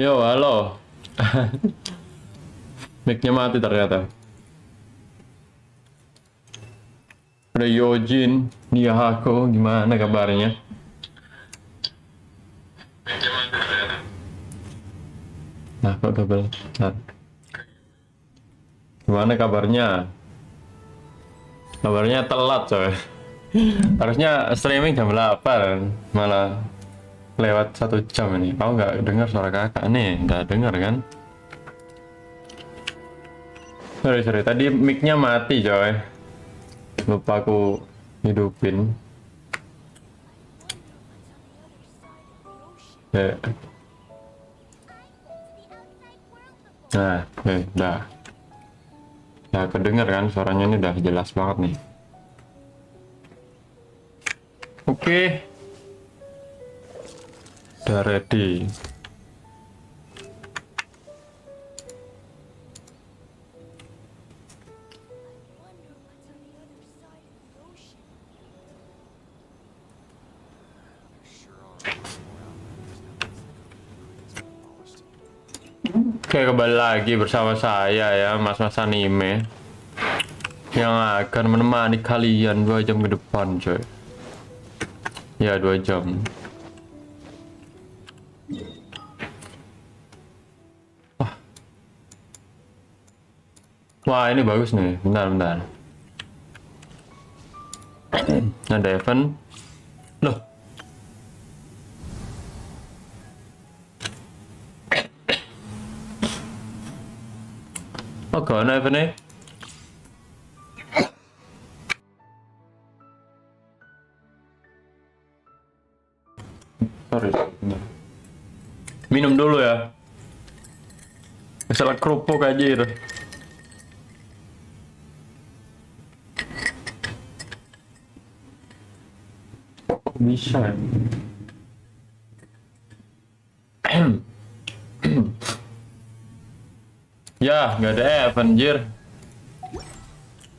Yo, halo. Mic-nya mati ternyata. Ada Yojin, Nihako, gimana kabarnya? Nah, kok double? Nah. Gimana kabarnya? Kabarnya telat coy. Harusnya streaming jam 8, malah lewat 1 jam ini. Aku nggak dengar suara kakak nih, nggak dengar kan? Sorry, tadi mic-nya mati coy. Lupa aku hidupin. Ya. Nah, udah. Ya, kedenger kan suaranya ini udah jelas banget nih. Oke. Udah ready. Oke, kembali lagi bersama saya ya, mas-mas anime yang akan menemani kalian 2 jam ke depan coy. Ya, 2 jam. Wah, ini bagus nih. Bentar. Ada event. Loh. Oh, gak ada eventnya. Sorry. Bentar. Minum dulu ya. Salah kerupuk aja. Bisa. Ya, nggak ada event, anjir.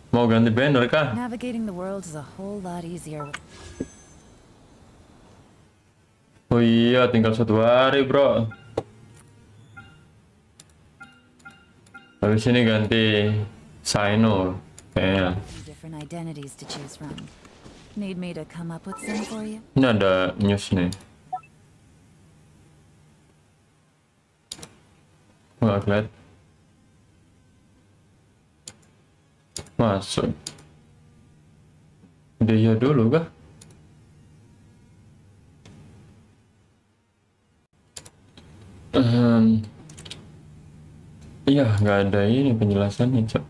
Mau ganti banner kah? Navigating the world is a whole lot easier. Oh iya, tinggal 1 hari, bro. Habis ini ganti Saino, kayaknya. Different identities to choose from. Need me to come up with some for you? Ini ada news nih. Nggak kelihatan. Masuk. Dia dulu kah? Iya, nggak ada ini penjelasannya, Cok.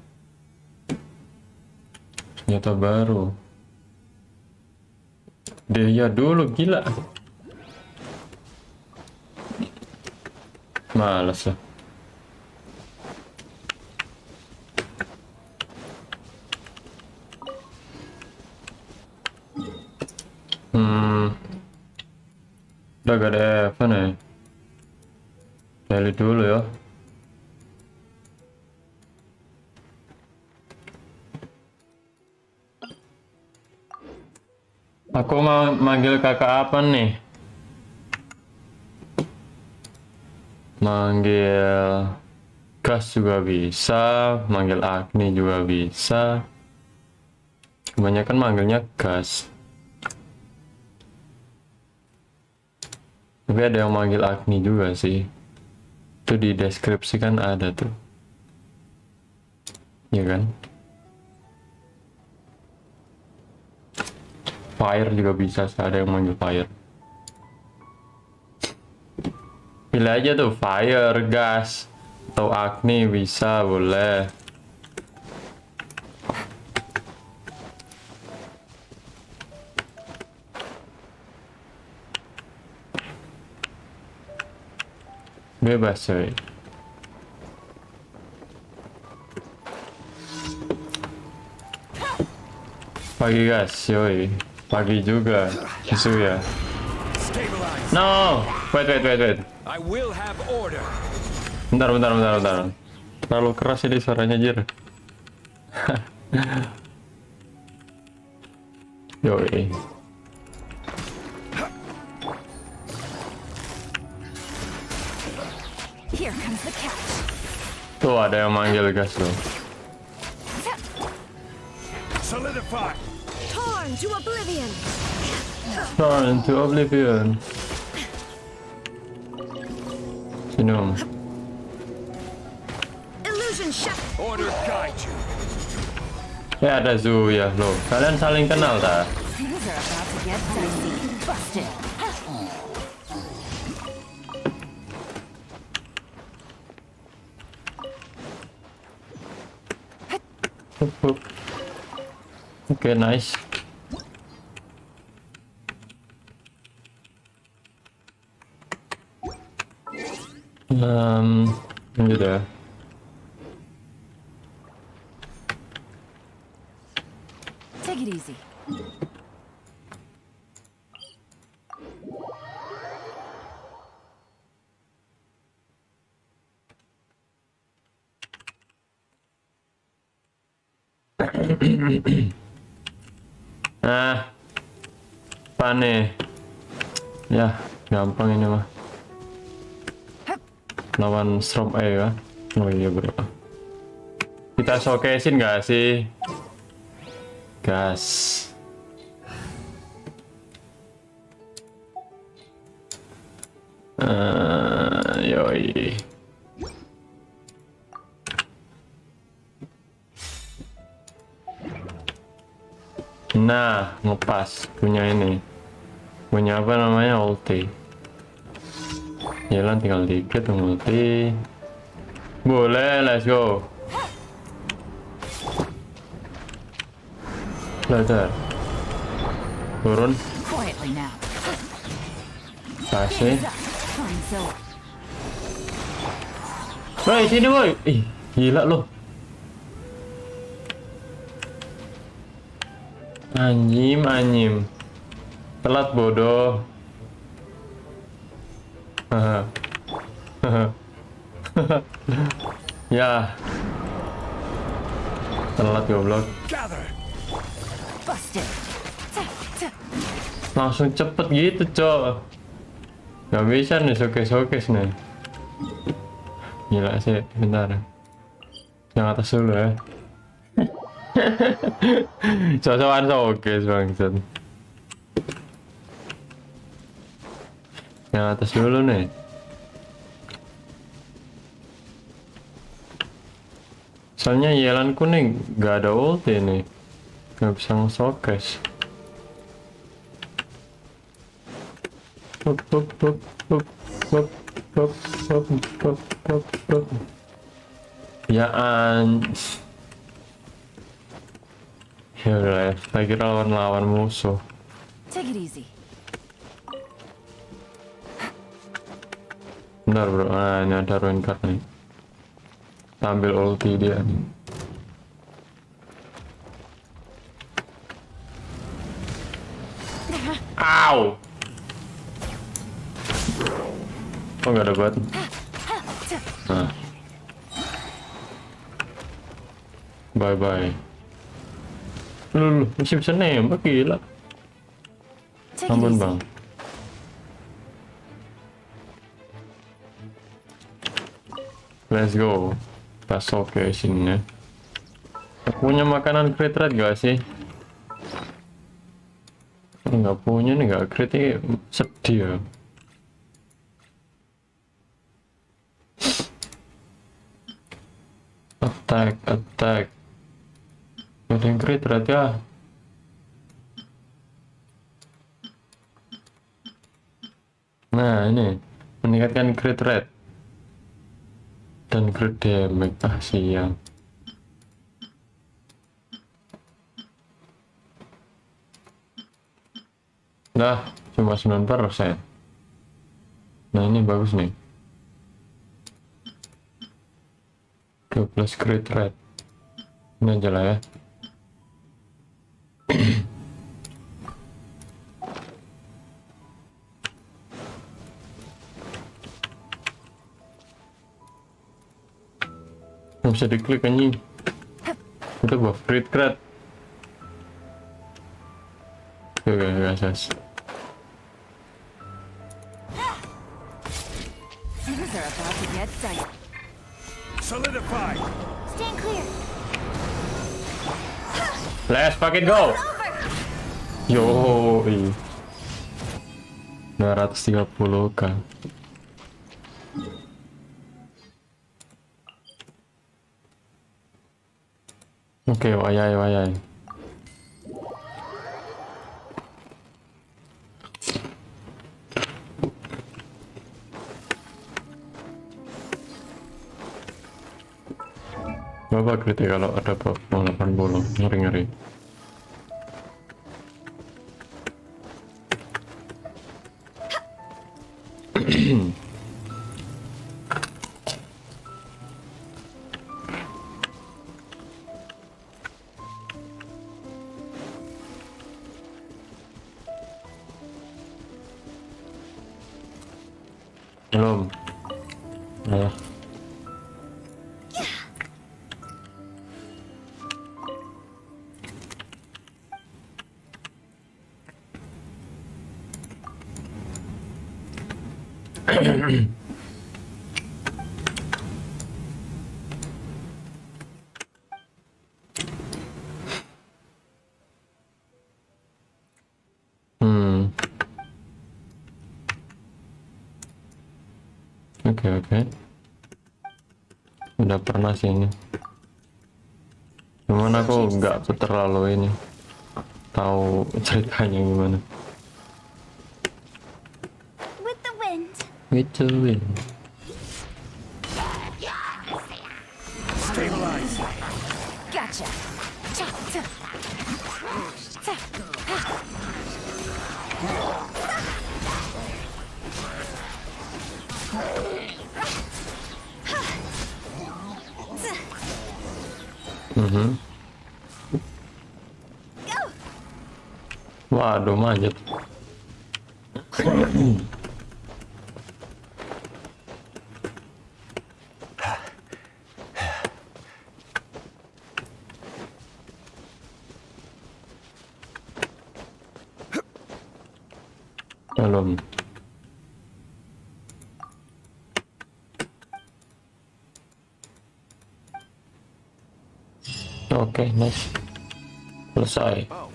Ternyata baru. Dia dulu, gila. Males lah. Udah gak ada event ya. Balik dulu ya. Aku mau manggil kakak apa nih? Manggil gas juga bisa, manggil agni juga bisa. Kebanyakan manggilnya gas. Tapi ada yang manggil agni juga sih. Itu di deskripsi kan ada tuh. Iya kan? Fire juga bisa, ada yang manggil fire. Pilih aja tuh, fire, gas, atau agni bisa, boleh. Bebas coy. Pagi guys, yoi. Pagi juga, isu ya. No, wait. I will have order. Bentar. Terlalu keras ini suaranya, jir. Yoi. Here comes the catch. Tuh ada yang manggil guys tuh. Solidify. Torn to oblivion. Turn to oblivion. Sini om. Illusion shut. Order guide you. Ya ada Zu ya lo. Kalian saling kenal tak? Things are about to get dicey. Busted. Oke, nice. Lanjut ya. Take it easy. Nah, apa nih? Ya, gampang ini mah. Lawan Strom A ya. Oh iya bro. Kita showcasein nggak sih? Gas. Yoi. Nah, ngepas punya ini. Punya apa namanya? Ulti. Jalan tinggal dikit ulti. Boleh, let's go. Belajar. Turun. Quietly now. Kasih. Fine zone. Woi, sini woi. Ih, gila lo. Anjim. Telat bodoh. Haha. Ya. Telat goblok. Gather. Busted. Langsung cepet gitu, Cok. Gak bisa nih showcase nih. Gila sih, bentar. Yang atas dulu ya. Cocokan showcase bangsat. Yang atas dulu nih. Soalnya yelanku nih gak ada ulti nih. Gak bisa nge-showcase. Ya ya udah, lagi lawan musuh. Take it easy. Bentar bro, nah ini ada ruin card nih. Ambil ulti dia. Ow! Oh nggak dapat. Nah. Bye bye. Lu masih bisa nembak gila. Take it Ampun easy. bang. Let's go. Pas oke sini. Punya makanan crit rate gak sih? Nggak punya nih, nggak crit nih, sedih ya. Attack. Ada yang crit rate ya. Nah ini meningkatkan crit rate dan crit damage. Siang. Nah cuma 9%. Nah ini bagus nih. 12 crit rate. Ini aja lah ya. Nggak bisa diklik anjing. Itu buff crit rate. Oke, guys. Things are about to get dicey. Solidify. Stand clear. Let's fucking go. Yo, 230k. Oke, wayai. Bapak kritik kalau ada 80, ngeri. Belum. Alah. Oke. Udah pernah sih ini. Cuman aku nggak terlalu ini tahu ceritanya gimana. With the wind. Gitu, Win. Stabilize. Gotcha. Cha, cha. Cha, ha. Waduh, manjat. Belum. Oke, nice. Selesai. Oh,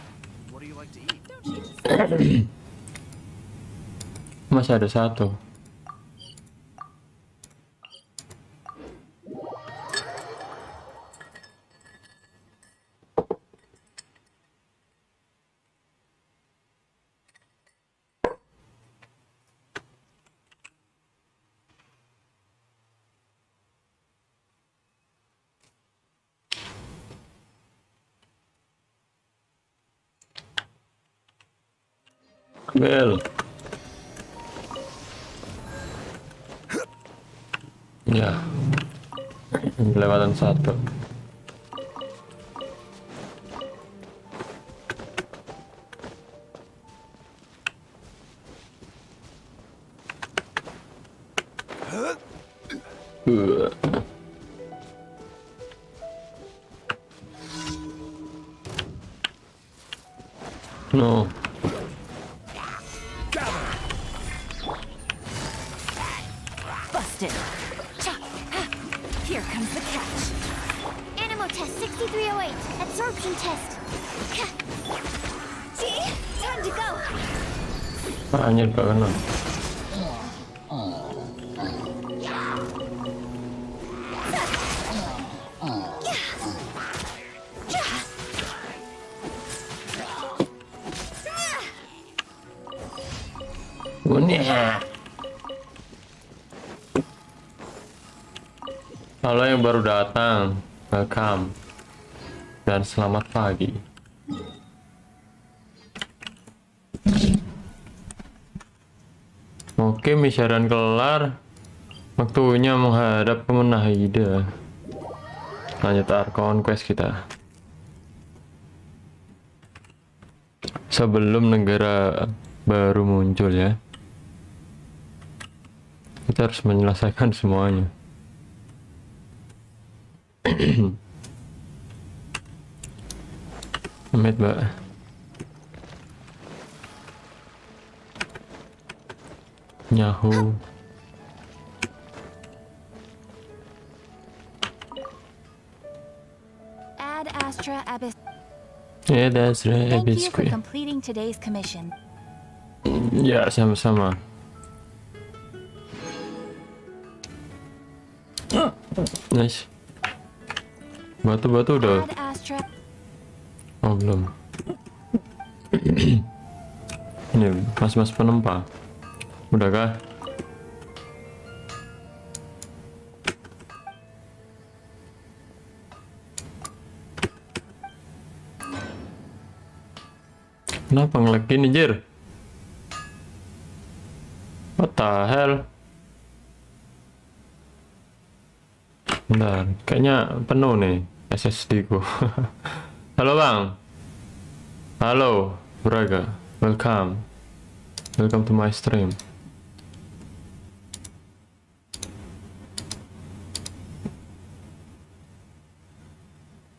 what do you like to eat? Masih ada satu. Bel. Ya. Kelewatan satu. No. Busted. Cha, ha. Here comes the catch. Animal test 6308. Absorption test. Ha. See? Time to go. Anjir, gak kena. Bunyi. Halo yang baru datang, welcome dan selamat pagi. Oke, misyaran kelar. Waktunya menghadap ke Menahida. Lanjut arkon quest kita. Sebelum negara baru muncul ya. Kita harus menyelesaikan semuanya. Amit, Mbak. Nyahu. Ad Astra Abyss. Ya, that's right. Thank you for completing today's commission. Ya, sama-sama. Nice. Batu-batu udah. Ad Astra. Oh, belum. Ini mas-mas penumpang. Udah kah? Kenapa nge-lag gini, Jir? What the hell? Bentar, kayaknya penuh nih SSD ku. Halo bang. Halo, Braga. Welcome. Welcome to my stream.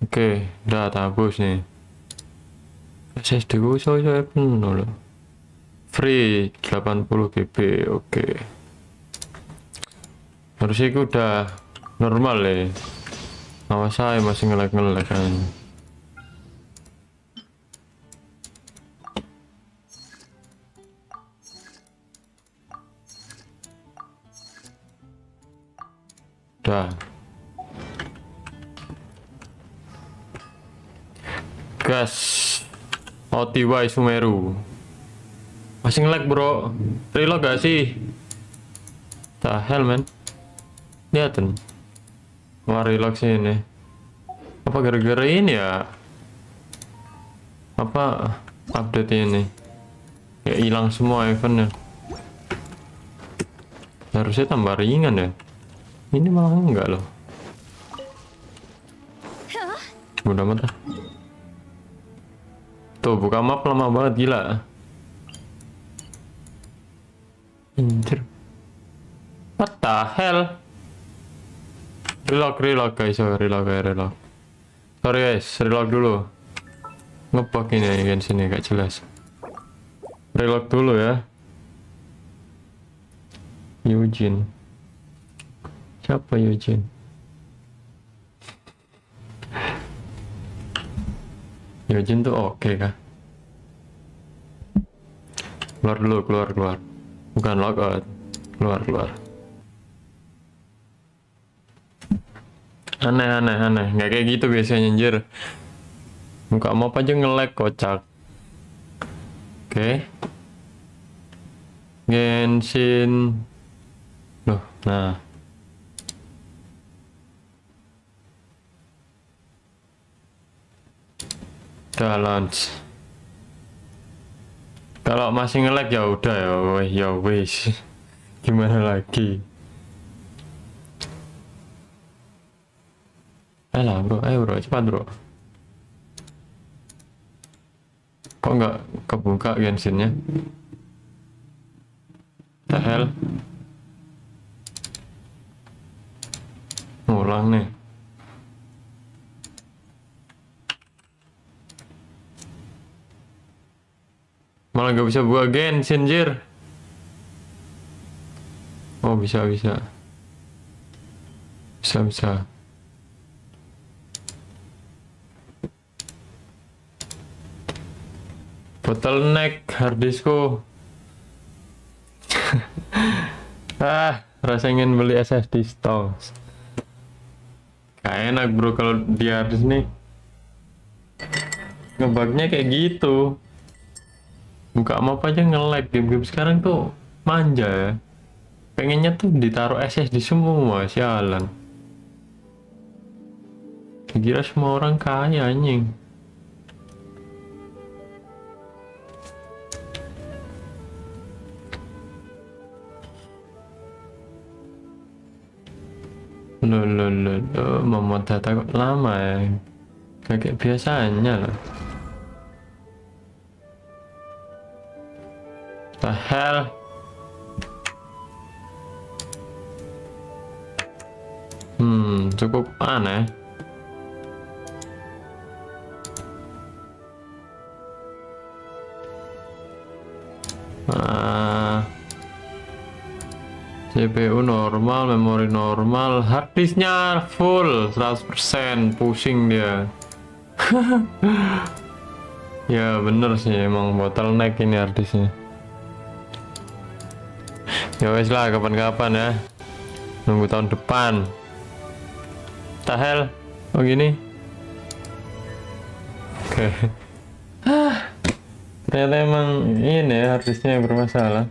Oke, udah habis nih. SSD ku saya penuh loh. Free 80 GB, oke. Harusnya itu udah normal ya. Awas saya masih ngelag kan. Udah. Gas OTY Sumeru. Masih nge-lag bro. Reload gak sih? The hell man. Lihatin. Wah reload sih ini. Apa gara-gara ini ya? Apa update ini? Ya hilang semua eventnya. Harusnya tambah ringan ya. Ini malah enggak loh. Udah amat lah. Tuh buka map lama banget gila. Anjir. What the hell? Reload guys, reload. Sorry guys, reload dulu. Ngebug ini genshin gak jelas. Reload dulu ya. Eugene. Siapa Eugene? Eugene tuh oke kah? Keluar dulu, keluar. Bukan logout. Keluar. Aneh. Nggak kayak gitu biasanya anjir. Muka mau aja nge-lag kocak. Oke. Genshin. Loh, nah. Udah launch. Kalau masih nge-lag ya udah ya wis. Gimana lagi? Ayo bro, cepat bro. Kok nggak kebuka genshinnya? The hell? Ngulang nih. Malah nggak bisa buka genshin jir. Oh bisa. Bottleneck harddiskku. Rasa ingin beli SSD stalls. Gak enak bro kalau di harddisk nih. Ngebugnya kayak gitu. Buka map aja nge-lag. Game-game sekarang tuh manja ya. Pengennya tuh ditaruh SSD semua, sialan. Kira semua orang kaya anjing. Loh, memot data kok lama ya. Kayak biasanya lah. The hell? Cukup aneh. CPU normal, memori normal, harddisknya full 100%, pusing dia. Ya bener sih, emang bottleneck ini artisnya. Ya wes lah, kapan-kapan ya. Nunggu tahun depan. Tahel, oh gini. Oke. Ternyata emang ini ya, artisnya yang bermasalah.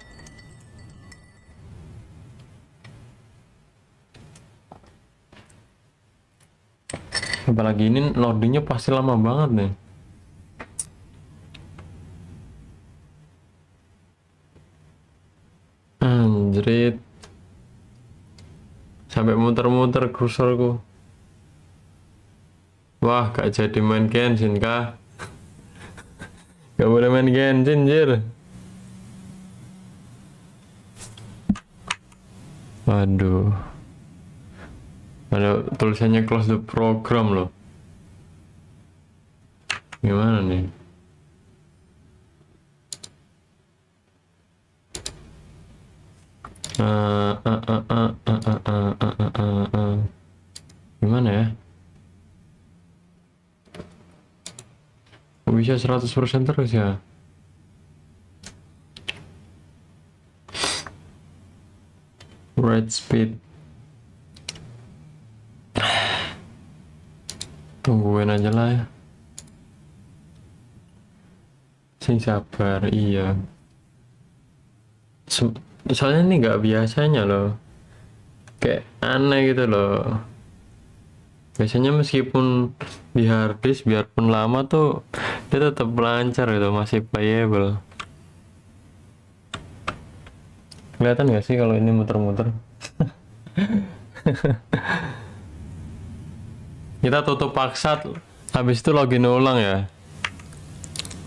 Apalagi ini loadingnya pasti lama banget nih. Anjrit. Sampai muter-muter kursorku. Wah, gak jadi main genshin kah? Gak boleh main genshin, jir. Waduh. Ada tulisannya close the program loh. Gimana nih? Gimana ya? Kok bisa 100% terus ya? Rate speed. Tungguin aja lah ya. Sing sabar, iya. Soalnya ini nggak biasanya loh. Kayak aneh gitu loh. Biasanya meskipun di harddisk biarpun lama tuh dia tetap lancar gitu, masih playable. Kelihatan nggak sih kalau ini muter-muter? Kita tutup paksa, habis itu login ulang ya.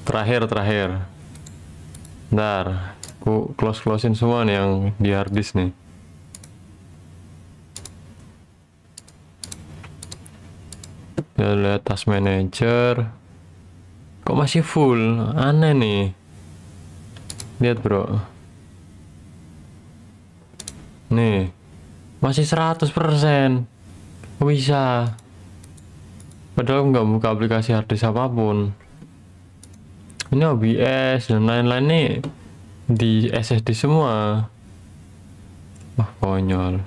Terakhir. Bentar, aku closein semua nih yang di harddisk nih. Kita lihat task manager. Kok masih full? Aneh nih. Lihat bro. Nih, masih 100%. Kok bisa? Padahal nggak buka aplikasi harddisk apapun. Ini OBS dan lain-lain nih di SSD semua. Wah, konyol.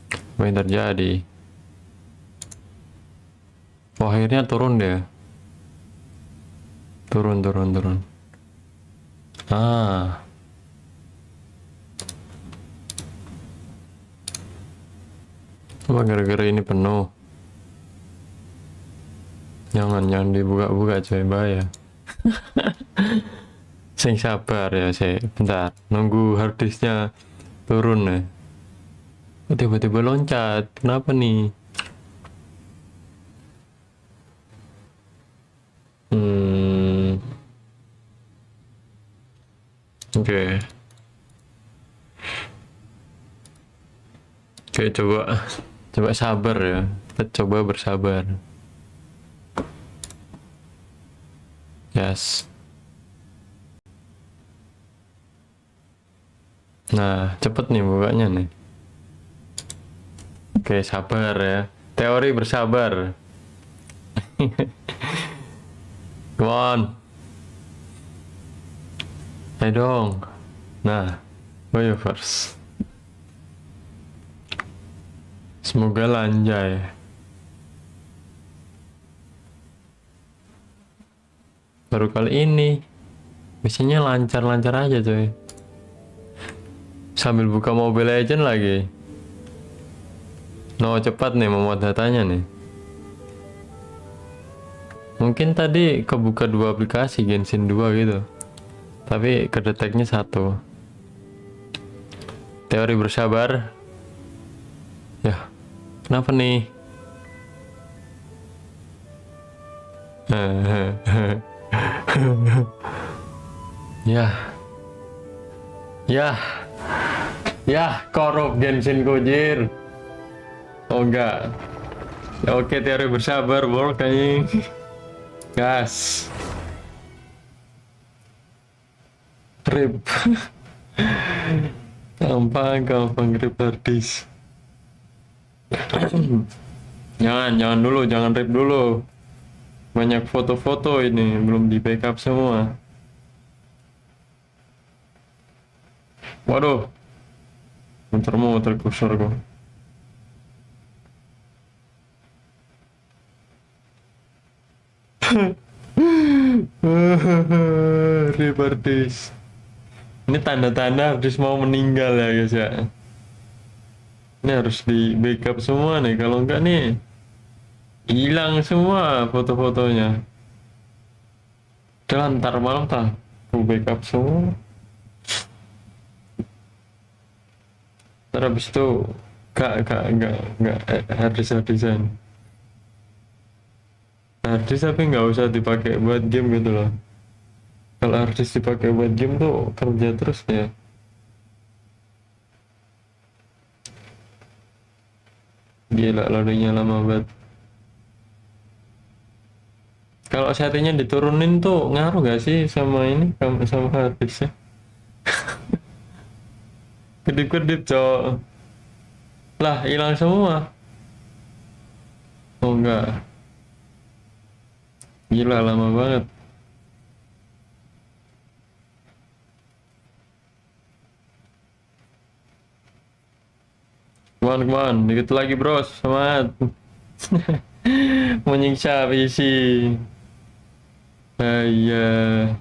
Apa yang terjadi? Wah, akhirnya turun deh. Turun. Apa gara-gara ini penuh? Jangan dibuka-buka coy, bahaya. Sing sabar ya saya, bentar. Nunggu harddisknya turun nih. Tiba-tiba loncat, kenapa nih? Oke. Oke, coba sabar ya. Kita coba bersabar. Yes. Nah, cepet nih bukanya nih. Oke, sabar ya. Teori bersabar. Come on. Ayo dong. Nah, go you first. Semoga lanjai. Baru kali ini. Biasanya lancar-lancar aja coy. Sambil buka Mobile Legend lagi. No, cepat nih memuat datanya nih. Mungkin tadi kebuka 2 aplikasi Genshin 2 gitu. Tapi kedeteknya 1. Teori bersabar. Ya, kenapa nih? Ya, korup Genshin Kojir. Oh enggak. Ya, oke, teori bersabar, bro, kayaknya. Gas. Rip. gampang rip harddisk. jangan rip dulu. Banyak foto-foto ini belum di backup semua. Waduh, muter-muter kursorku. Rebardis. Ini tanda-tanda harddisk mau meninggal ya guys ya. Ini harus di backup semua nih, kalau enggak nih hilang semua foto-fotonya. Udah ntar malam tak aku backup semua. Ntar habis itu enggak harddisk. Harddisk tapi nggak usah dipakai buat game gitu loh. Kalau harddisk dipakai buat game tuh kerja terus ya. Gila, loadingnya lama banget. Kalau settingnya diturunin tuh ngaruh gak sih sama ini, sama harddisk ya? Kedip-kedip cok. Lah hilang semua. Oh enggak. Gila lama banget. Come on, dikit lagi bros, semangat. Menyiksa PC. Iya.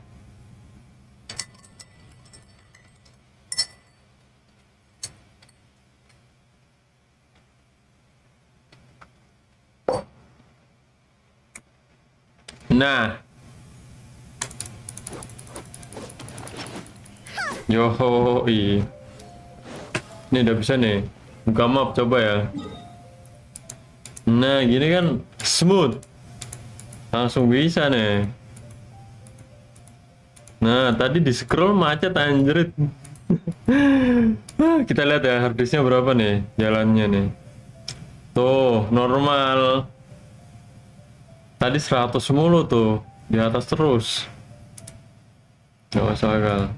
Nah. Yoi. Ini udah bisa nih. Buka map coba ya. Nah gini kan smooth, langsung bisa nih. Nah tadi di scroll macet anjrit. Kita lihat ya harddisknya berapa nih jalannya nih. Tuh normal. Tadi 100 mulu tuh, di atas terus. Gak masuk akal.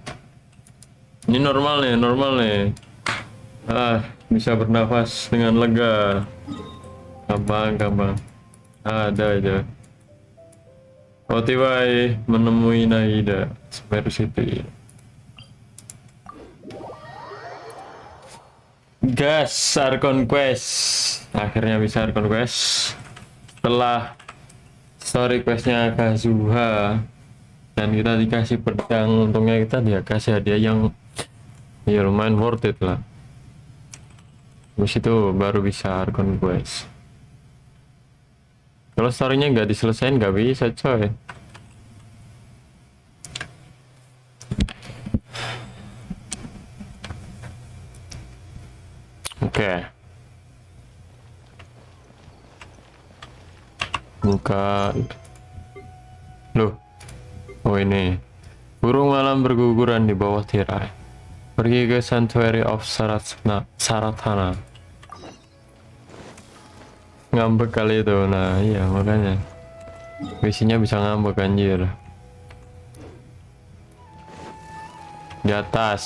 Ini normal nih. Bisa bernafas dengan lega. Gampang. Ada aja. Otiwai menemui Naida Sumeru City. Gas Arkon Quest. Akhirnya bisa Arkon Quest. Setelah story questnya Kazuha dan kita dikasih pedang, untungnya kita dikasih hadiah yang ya lumayan worth it lah. Terus itu baru bisa Arkon Quest. Kalau story-nya nggak diselesain nggak bisa coy. Oke. Buka. Loh. Oh ini. Burung malam berguguran di bawah tirai. Pergi ke Sanctuary of Saratana. Ngambek kali itu. Nah iya makanya misinya bisa ngambek anjir. Di atas.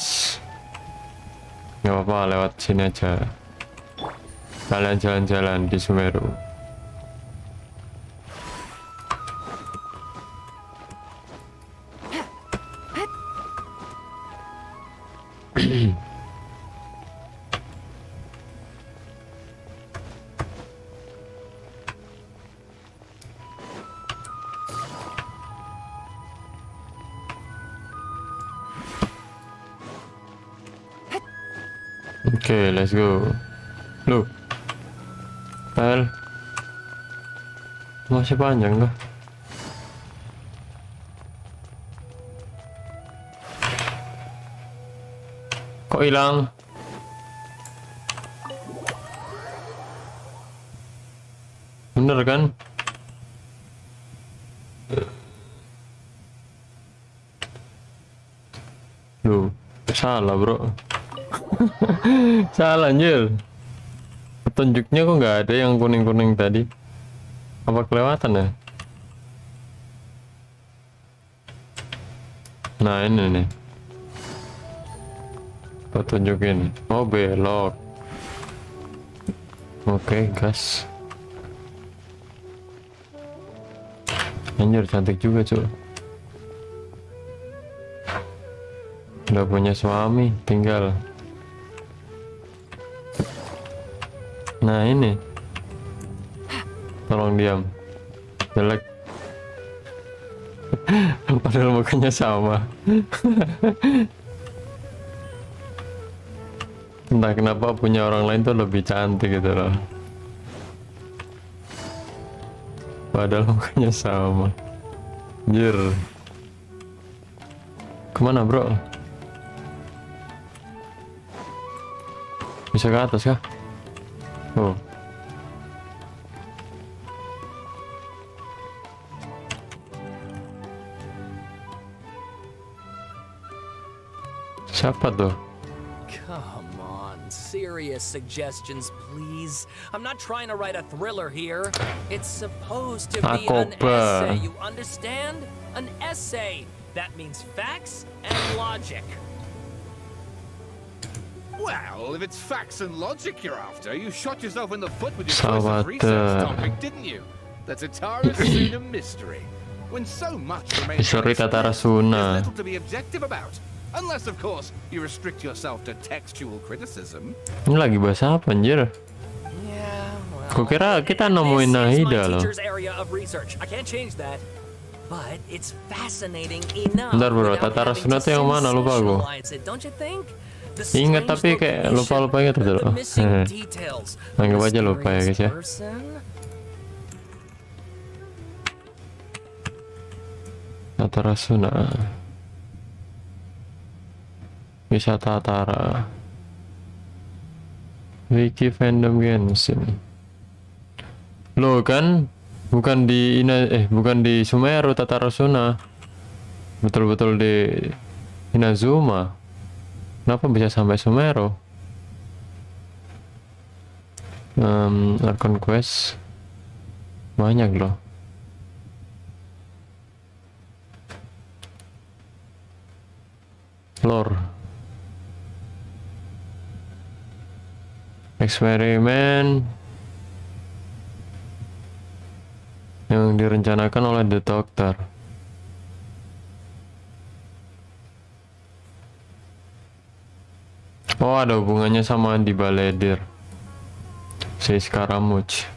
Gak apa-apa lewat sini aja. Kalian jalan-jalan di Sumeru. Oke, let's go. Loh. Masih panjang kah? Kok hilang? Bener kan? Loh, salah bro. Salah anjir. Petunjuknya kok nggak ada yang kuning-kuning tadi. Apa kelewatan ya? Nah ini nih petunjukin. Oh belok. Oke gas. Anjir, cantik juga cuy. Udah punya suami, tinggal. Nah ini, tolong diam, jelek. Padahal mukanya sama. Entah kenapa punya orang lain tuh lebih cantik gitu loh. Padahal mukanya sama. Anjir. Kemana bro? Bisa ke atas kah? Oh. Siapa tuh? Come on, serious suggestions, please. I'm not trying to write a thriller here. It's supposed to be an essay, you understand? An essay. That means facts and logic. Well, if it's facts and logic you're after, you shot yourself in the foot with your choice of research topic, didn't you? That's a Tara Suna mystery. When so much remains Sorry, Tara there's Suna. little to be objective about. Unless, of course, you restrict yourself to textual criticism. Ini lagi bahas apa anjir? Yeah, well, Kok kira kita nemuin Nahida loh. teacher's area of research. I can't change that. But it's fascinating enough. Bentar bro, without Tara having Suna to tuh yang mana, lupa aku. sensationalize it, don't you think? The Ingat strange tapi kayak location, lupa-lupa ingat gitu the loh. missing details, Anggap aja the lupa ya guys ya. mysterious person. Tara Suna. Wisata Tara. Wiki fandom genshin. Loh kan bukan di bukan di Sumeru Tara Suna. Betul-betul di Inazuma. Kenapa bisa sampai Sumeru? Archon quest banyak loh. Lore. Eksperimen yang direncanakan oleh The Doctor. Oh, ada hubungannya sama di Baledir. Si Scaramouche.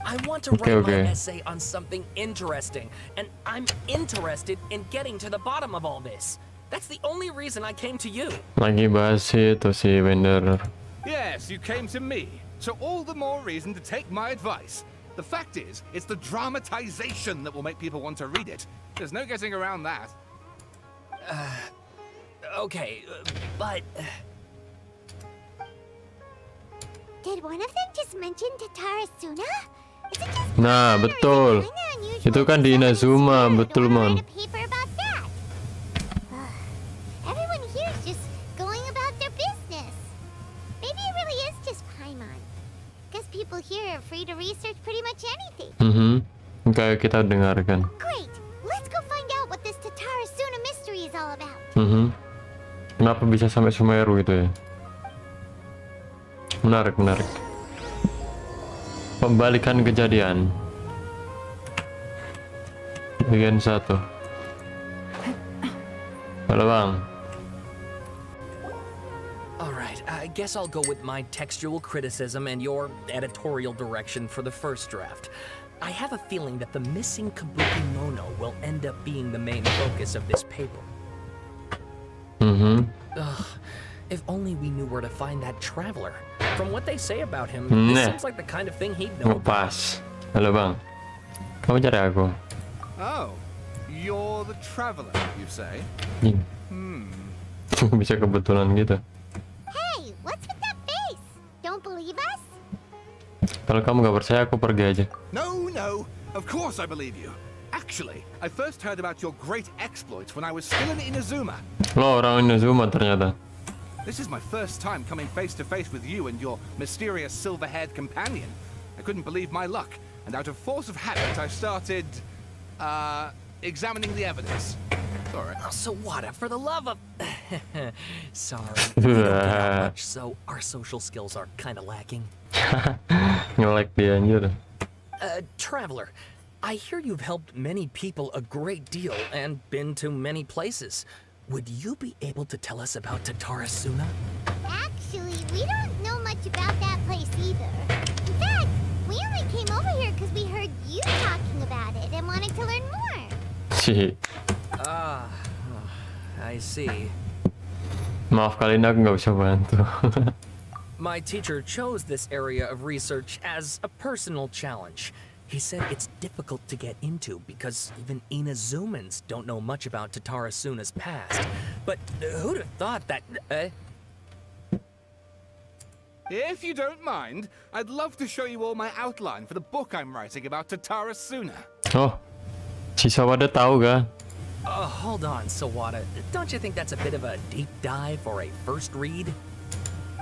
I want to Okay, write okay. my essay on something interesting, and I'm interested in getting to the bottom of all this. That's the only reason I came to you. Lagi bahas itu si Wanderer. Yes, you came to me. So all the more reason to take my advice. The fact is, it's the dramatization that will make people want to read it. There's no getting around that. Okay, but Did one of them just mention Tara Suna? Is it just Nah, fun, or is it betul. kinda unusual Itu kan for di someone Inazuma, smart to betul, wanna Mon. write a paper about that? Everyone here is just going about their business. Maybe it really is just Paimon. Guess people here are free to research pretty much anything. Kayak kita dengarkan. Great! Let's go find out what this Tara Suna mystery is all about. Kenapa bisa sampai Sumeru itu ya? Menarik, menarik. Pembalikan kejadian. Bagian 1. Halo bang. alright, I guess I'll go with my textual criticism and your editorial direction for the first draft. I have a feeling that the missing kabuki mono will end up being the main focus of this paper. Ugh, if only we knew where to find that traveler. From what they say about him, this Nah. seems like the kind of thing he'd know about. Ngepas. Halo bang. Kamu cari aku. Oh, you're the traveler, you say? Bisa kebetulan gitu. Hey, what's with that face? Don't believe us? Kalau kamu nggak percaya, aku pergi aja. No, no. Of course I believe you. Actually, I first heard about your great exploits when I was still in Inazuma. Lo orang Inazuma ternyata. This is my first time coming face to face with you and your mysterious silver-haired companion. I couldn't believe my luck, and out of force of habit, I started, examining the evidence. Sorry. So what? For the love of... Sorry, we don't get out much, so our social skills are kind of lacking. Nge-like dia anjir. Traveler, I hear you've helped many people a great deal and been to many places. Would you be able to tell us about Tatarasuna? Actually, we don't know much about that place either. In fact, we only came over here because we heard you talking about it and wanted to learn more. Sih. I see. Maaf kali ini aku nggak bisa bantu. My teacher chose this area of research as a personal challenge. He said it's difficult to get into because even Inazumans don't know much about Tatarasuna's past. But who'd have thought that... If you don't mind, I'd love to show you all my outline for the book I'm writing about Tatarasuna. Oh, si Sawada tahu kan? Hold on, Sawada. Don't you think that's a bit of a deep dive for a first read?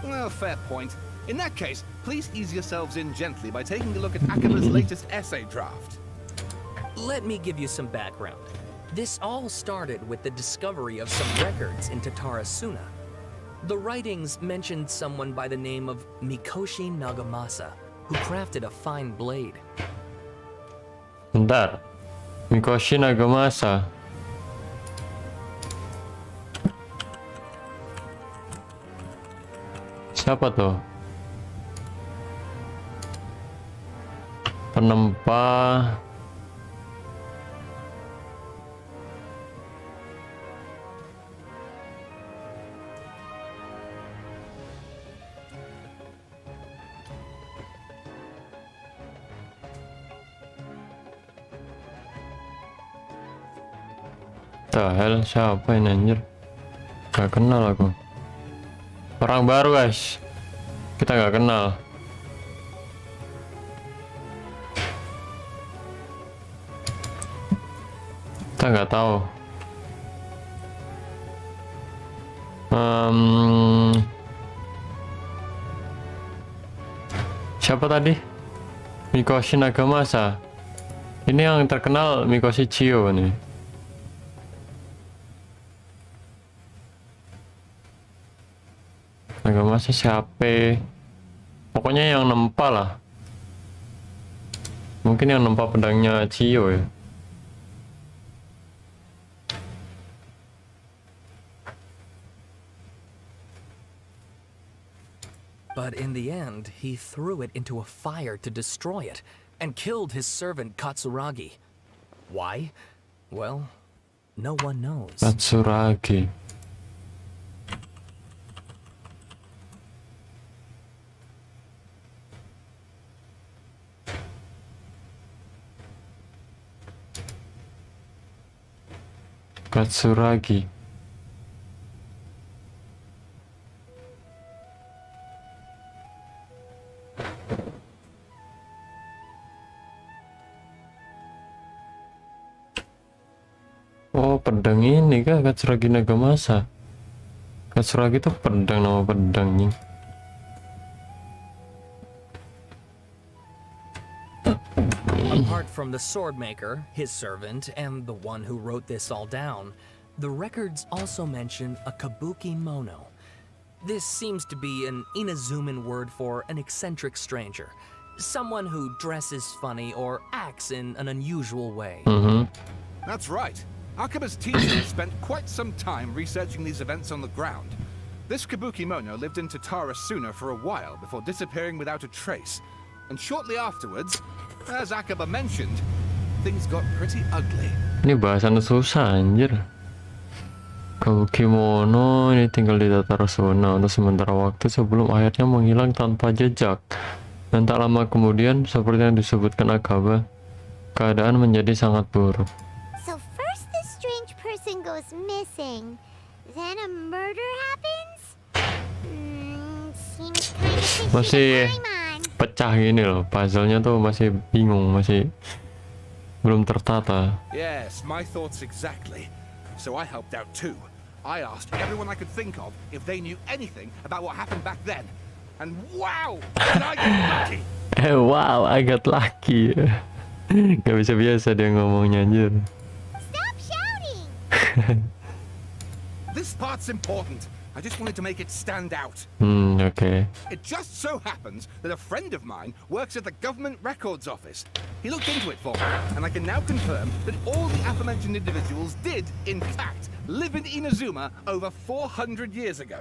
Well, fair point. In that case, please ease yourselves in gently by taking a look at Akaba's latest essay draft. Let me give you some background. This all started with the discovery of some records in Tatarasuna. The writings mentioned someone by the name of Mikoshi Nagamasa, who crafted a fine blade. Bentar. Mikoshi Nagamasa. Siapa tuh? Penempa. Hell, siapa ini anjir? Gak kenal aku. Orang baru guys. Kita gak kenal. Kita nggak tahu. Siapa tadi? Mikoshi Nagamasa. Ini yang terkenal Mikoshi Chiyo nih. Nagamasa siapa? Pokoknya yang nempa lah. Mungkin yang nempa pedangnya Chiyo ya. But in the end, he threw it into a fire to destroy it, and killed his servant Katsuragi. Why? Well, no one knows. Katsuragi. Katsuragi. Oh, pedang ini kah Katsuragi Nagamasa? Katsuragi itu pedang, nama pedangnya. Apart from the sword maker, his servant, and the one who wrote this all down, the records also mention a kabuki mono. This seems to be an Inazuman word for an eccentric stranger, someone who dresses funny or acts in an unusual way. That's right. Akaba's teacher spent quite some time researching these events on the ground. This Kabukimono lived in Tatarasuna for a while before disappearing without a trace. And shortly afterwards, as Akaba mentioned, things got pretty ugly. Ini bahasannya susah anjir. Kabukimono ini tinggal di Tatarasuna untuk sementara waktu sebelum akhirnya menghilang tanpa jejak. Dan tak lama kemudian, seperti yang disebutkan Akaba, keadaan menjadi sangat buruk. So first this strange person goes missing, then a murder happens? Seems kind of fishy Masih to Paimon. pecah gini loh, puzzle-nya tuh masih bingung, masih belum tertata. Yes, my thoughts exactly. So I helped out too. I asked everyone I could think of if they knew anything about what happened back then. And wow, did I get lucky! Wow, I got lucky. Gak bisa biasa dia ngomongnya anjir. Stop shouting! This part's important. I just wanted to make it stand out. Oke. It just so happens that a friend of mine works at the government records office. He looked into it for me, and I can now confirm that all the aforementioned individuals did, in fact, live in Inazuma over 400 years ago.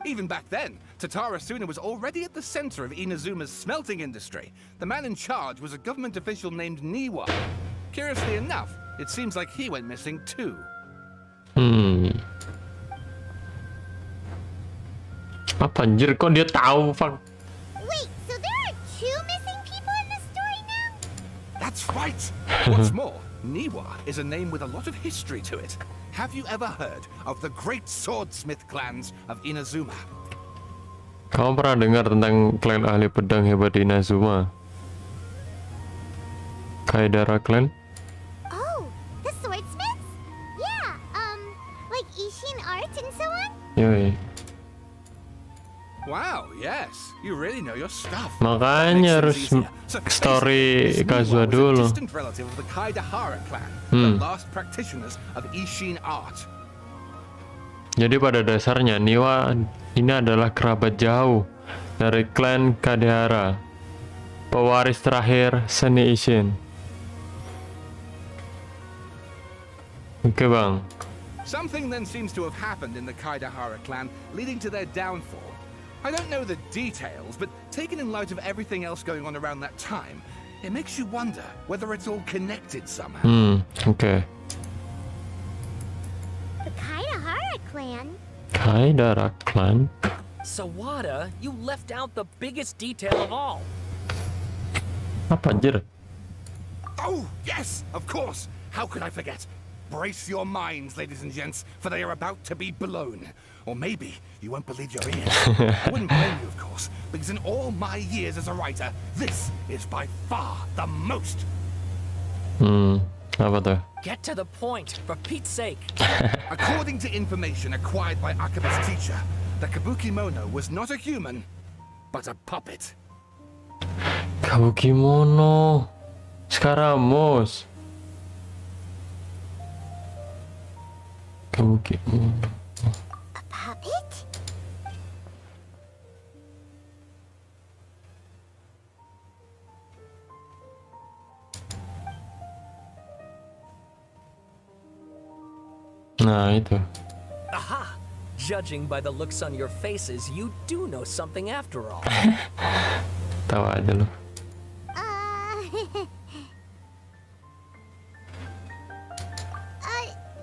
Even back then, Tatara Suna was already at the center of Inazuma's smelting industry. The man in charge was a government official named Niwa. Curiously enough, it seems like he went missing too. Apa anjir, kok dia tahu? Fuck. Wait, so there are 2 missing people in this story now? That's right! What's more, Niwa is a name with a lot of history to it. Have you ever heard of the great swordsmith clans of Inazuma? Kamu pernah dengar tentang klan ahli pedang hebat di Inazuma? Kaidara Clan? Oh, the swordsmiths? Yeah, like Ishin art and so on? Yoi. Wow, yes, you really know your stuff. Makanya harus Makes things easier. So story basically, this Kazuha Niwa was a dulu. distant relative of the Kaidahara clan, the last practitioners of Ishin art. Jadi pada dasarnya Niwa ini adalah kerabat jauh dari klan Kaidahara, pewaris terakhir seni Ishin. Oke bang. Something then seems to have happened in the Kaidahara clan, leading to their downfall. I don't know the details, but taken in light of everything else going on around that time, it makes you wonder whether it's all connected somehow. Oke. The Kaidahara clan? Kaidara Clan? Sawada, you left out the biggest detail of all. Apa anjir? Oh, yes, of course. How could I forget? Brace your minds, ladies and gents, for they are about to be blown. Or maybe you won't believe your ears. I wouldn't blame you, of course, because in all my years as a writer, this is by far the most. Apa tuh? Get to the point, for Pete's sake. According to information acquired by Akaba's teacher, the Kabukimono was not a human, but a puppet. Kabukimono. Scaramouche. Kabukimono. A puppet? Nah itu. Aha! Judging by the looks on your faces, you do know something after all. Tawa aja lu.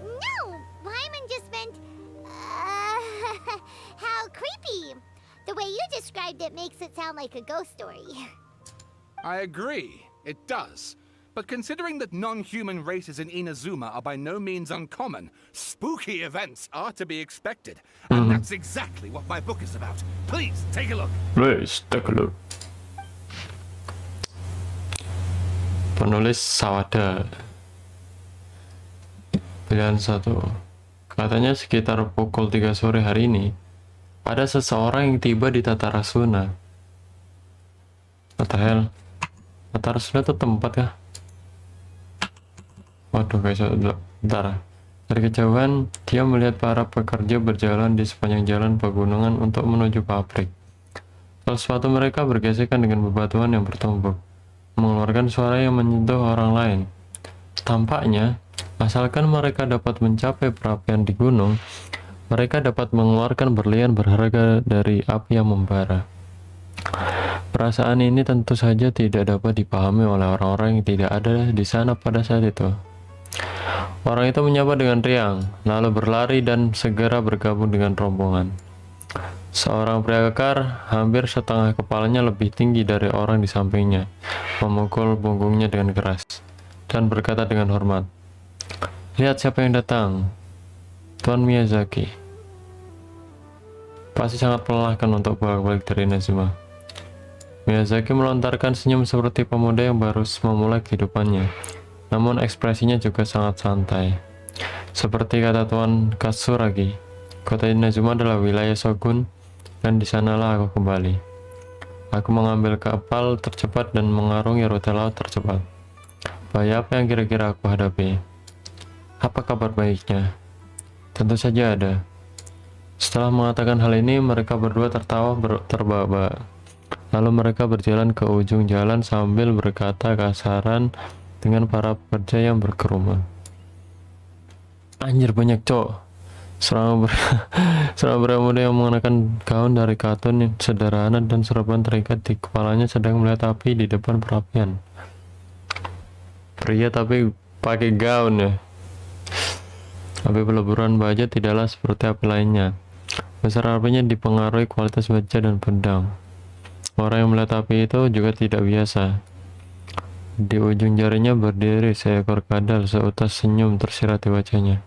No, Wyman just meant, how creepy. The way you described it makes it sound like a ghost story. I agree, it does. But considering that non-human races in Inazuma are by no means uncommon, spooky events are to be expected. And that's exactly what my book is about. Please, take a look. Let's take a look. Penulis Sawada. Pilihan 1. Katanya sekitar pukul 3 sore hari ini, ada seseorang yang tiba di Tatarasuna. What the hell? Tatarasuna itu tempat kah? Waduh guys, bentar. Dari kejauhan, dia melihat para pekerja berjalan di sepanjang jalan pegunungan untuk menuju pabrik. Salah sepatu mereka bergesekan dengan bebatuan yang bertumpuk, mengeluarkan suara yang menyentuh orang lain. Tampaknya, asalkan mereka dapat mencapai perapian di gunung, mereka dapat mengeluarkan berlian berharga dari api yang membara. Perasaan ini tentu saja tidak dapat dipahami oleh orang-orang yang tidak ada di sana pada saat itu. Orang itu menyapa dengan riang, lalu berlari dan segera bergabung dengan rombongan. Seorang pria kekar, hampir setengah kepalanya lebih tinggi dari orang di sampingnya, memukul punggungnya dengan keras, dan berkata dengan hormat, "Lihat siapa yang datang, Tuan Miyazaki." Pasti sangat melelahkan untuk bolak-balik dari Inazuma. Miyazaki melontarkan senyum seperti pemuda yang baru memulai kehidupannya, namun ekspresinya juga sangat santai. Seperti kata Tuan Katsuragi, kota Inazuma adalah wilayah Shogun, dan di sanalah aku kembali. Aku mengambil kapal tercepat dan mengarungi rute laut tercepat. Bahaya apa yang kira-kira aku hadapi? Apa kabar baiknya? Tentu saja ada. Setelah mengatakan hal ini, mereka berdua tertawa terbahak-bahak. Lalu mereka berjalan ke ujung jalan sambil berkata kasaran dengan para pekerja yang berkerumun. Anjir, banyak cowok. Seorang pria muda yang mengenakan gaun dari katun yang sederhana dan serapan terikat di kepalanya sedang melihat api di depan perapian. Pria tapi pakai gaun ya. Api peleburan baja tidaklah seperti api lainnya. Besar apinya dipengaruhi kualitas baja dan pedang. Orang yang melihat api itu juga tidak biasa. Di ujung jarinya berdiri seekor kadal seutas senyum tersirat di wajahnya.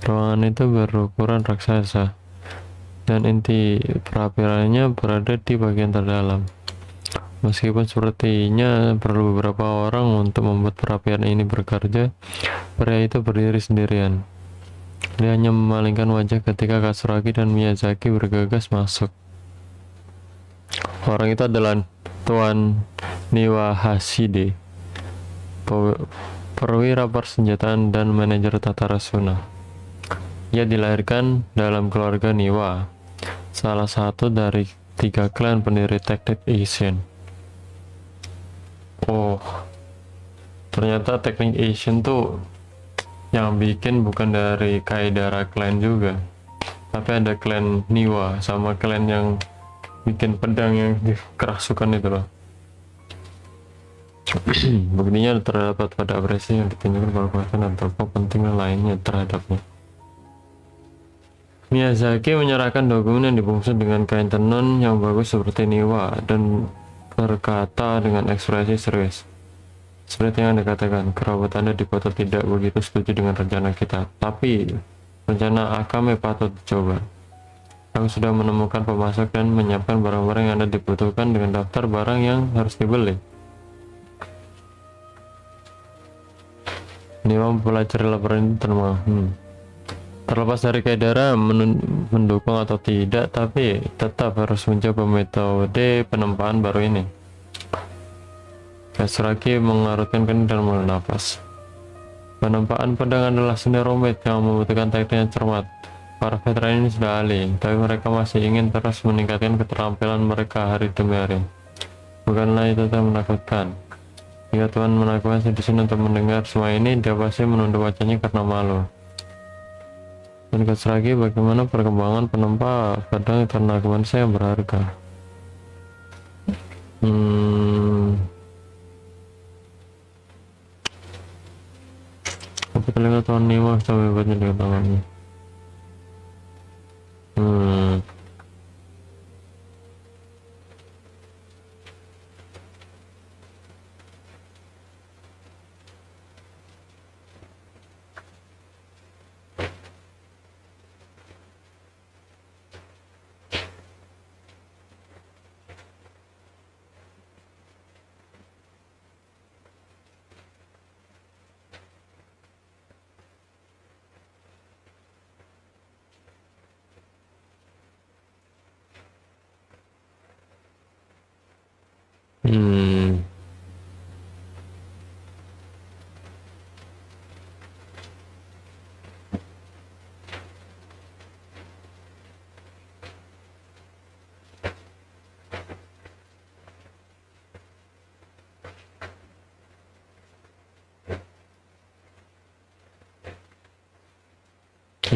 Ruangan itu berukuran raksasa, dan inti perapiannya berada di bagian terdalam. Meskipun sepertinya perlu beberapa orang untuk membuat perapian ini bekerja, pria itu berdiri sendirian. Dia hanya memalingkan wajah ketika Katsuragi dan Miyazaki bergegas masuk. Orang itu adalah Tuan Niwahashide, perwira persenjataan dan manajer tata rasuna. Ia dilahirkan dalam keluarga Niwa, salah satu dari 3 klan pendiri teknik Asian. Oh, ternyata teknik Asian tuh yang bikin bukan dari Kaidara clan juga, tapi ada klan Niwa sama klan yang bikin pedang yang kerasukan itu loh. Begininya terdapat pada apresiasi yang ditunjukkan pada kekuatan dan tokoh penting lainnya terhadapnya. Miyazaki menyerahkan dokumen yang dibungkus dengan kain tenun yang bagus seperti Niwa dan berkata dengan ekspresi serius. Seperti yang Anda katakan, kerabat Anda di kota tidak begitu setuju dengan rencana kita, tapi rencana Akame patut dicoba. Aku sudah menemukan pemasok dan menyiapkan barang-barang yang Anda dibutuhkan dengan daftar barang yang harus dibeli. Niwa mempelajari laporan itu tenang. Terlepas dari Kaidara mendukung atau tidak, tapi tetap harus mencoba metode penempaan baru ini. Katsuragi mengarutkan kening dan menghela nafas. Penempaan pedang adalah seni rumit yang membutuhkan teknik yang cermat. Para veteran ini sudah ahli, tapi mereka masih ingin terus meningkatkan keterampilan mereka hari demi hari. Bukanlah itu yang menakutkan. Jika Tuhan melakukan di sini untuk mendengar semua ini, dia pasti menunduk wajahnya karena malu. Dan Katsuragi, bagaimana perkembangan penempa pedang karena argumen saya yang berharga. Tapi telinga Tuan Niwa bisa membuatnya dengan tangannya.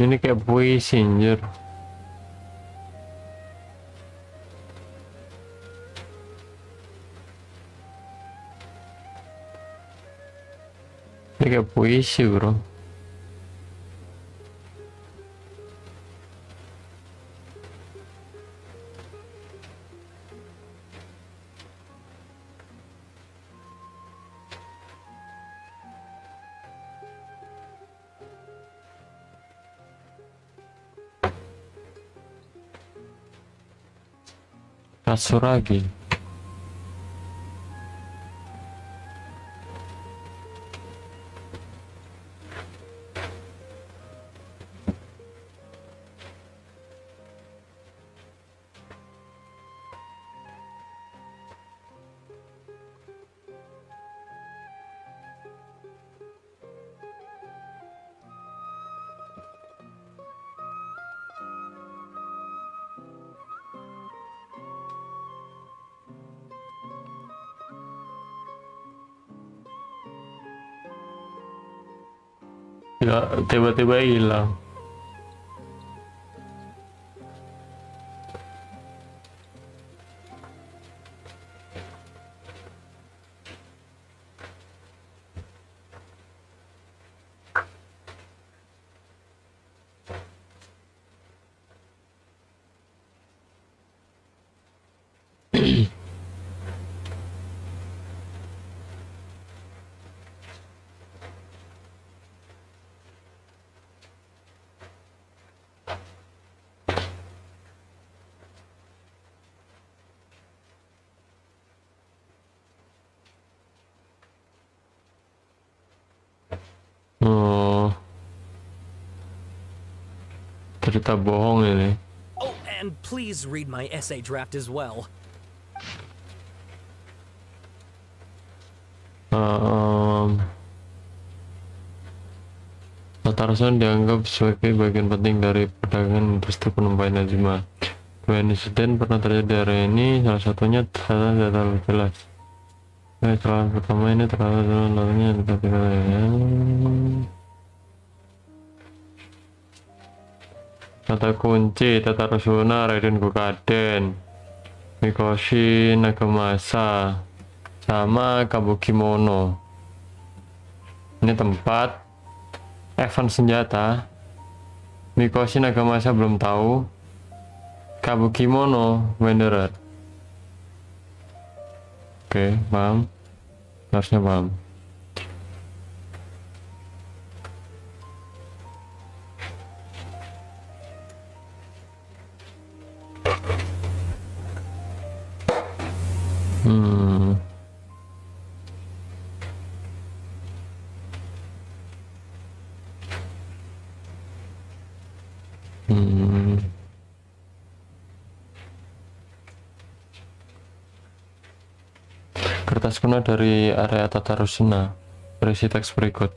Ini kayak puisi anjir. Ini kayak puisi bro. Katsuragi. Ya tiba-tiba hilang. Oh, cerita bohong ini. Oh, and please read my essay draft as well. Tatarusan dianggap sebagai bagian penting dari perdagangan industri penumpang Najma. Dua insiden pernah terjadi di area ini, salah satunya tidak terlalu jelas. Setelah pertama ini terlalu lalunya tetapi ya. Kata kunci Tatarusuna Raiden Gokaden, Mikoshi Nagamasa, sama Kabukimono. Ini tempat event senjata. Mikoshi Nagamasa belum tahu. Kabukimono Wanderer. Oke, paham. Harusnya paham. Kertas kuno dari area Tatarusuna berisi teks berikut.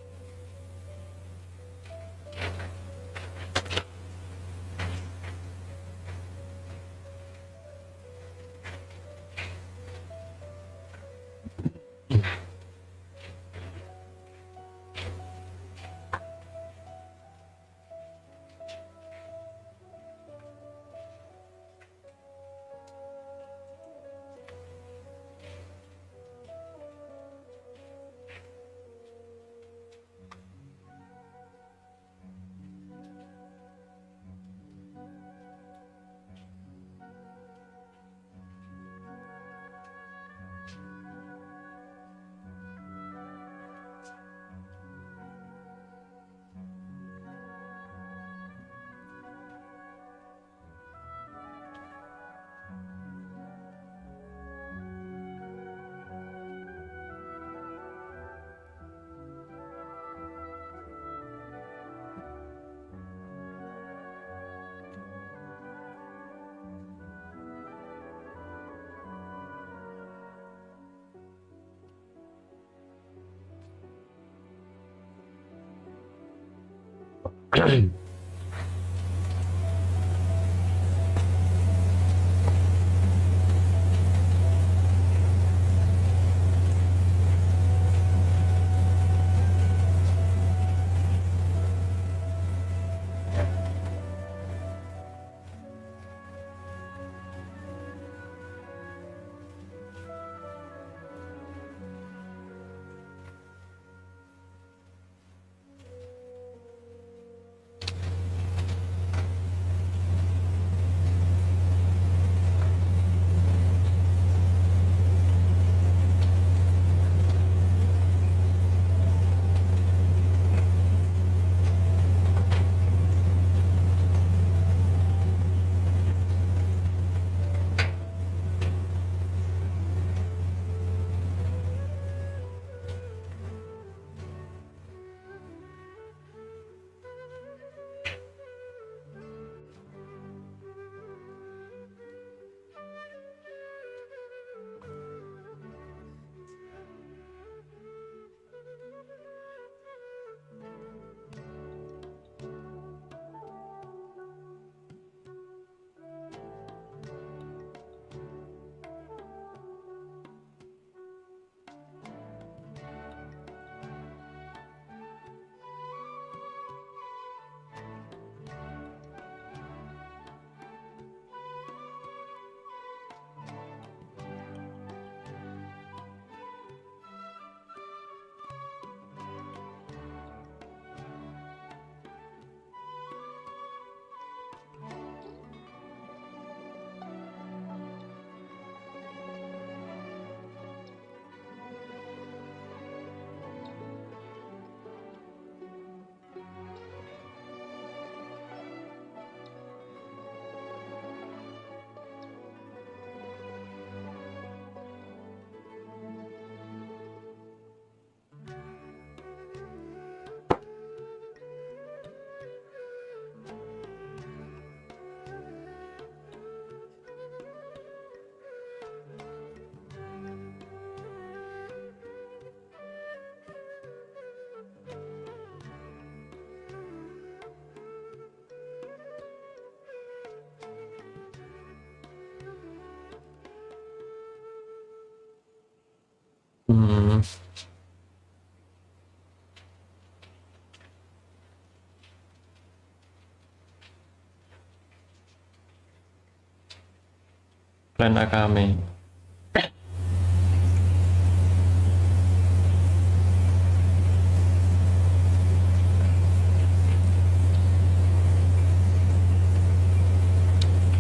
Klan Akame.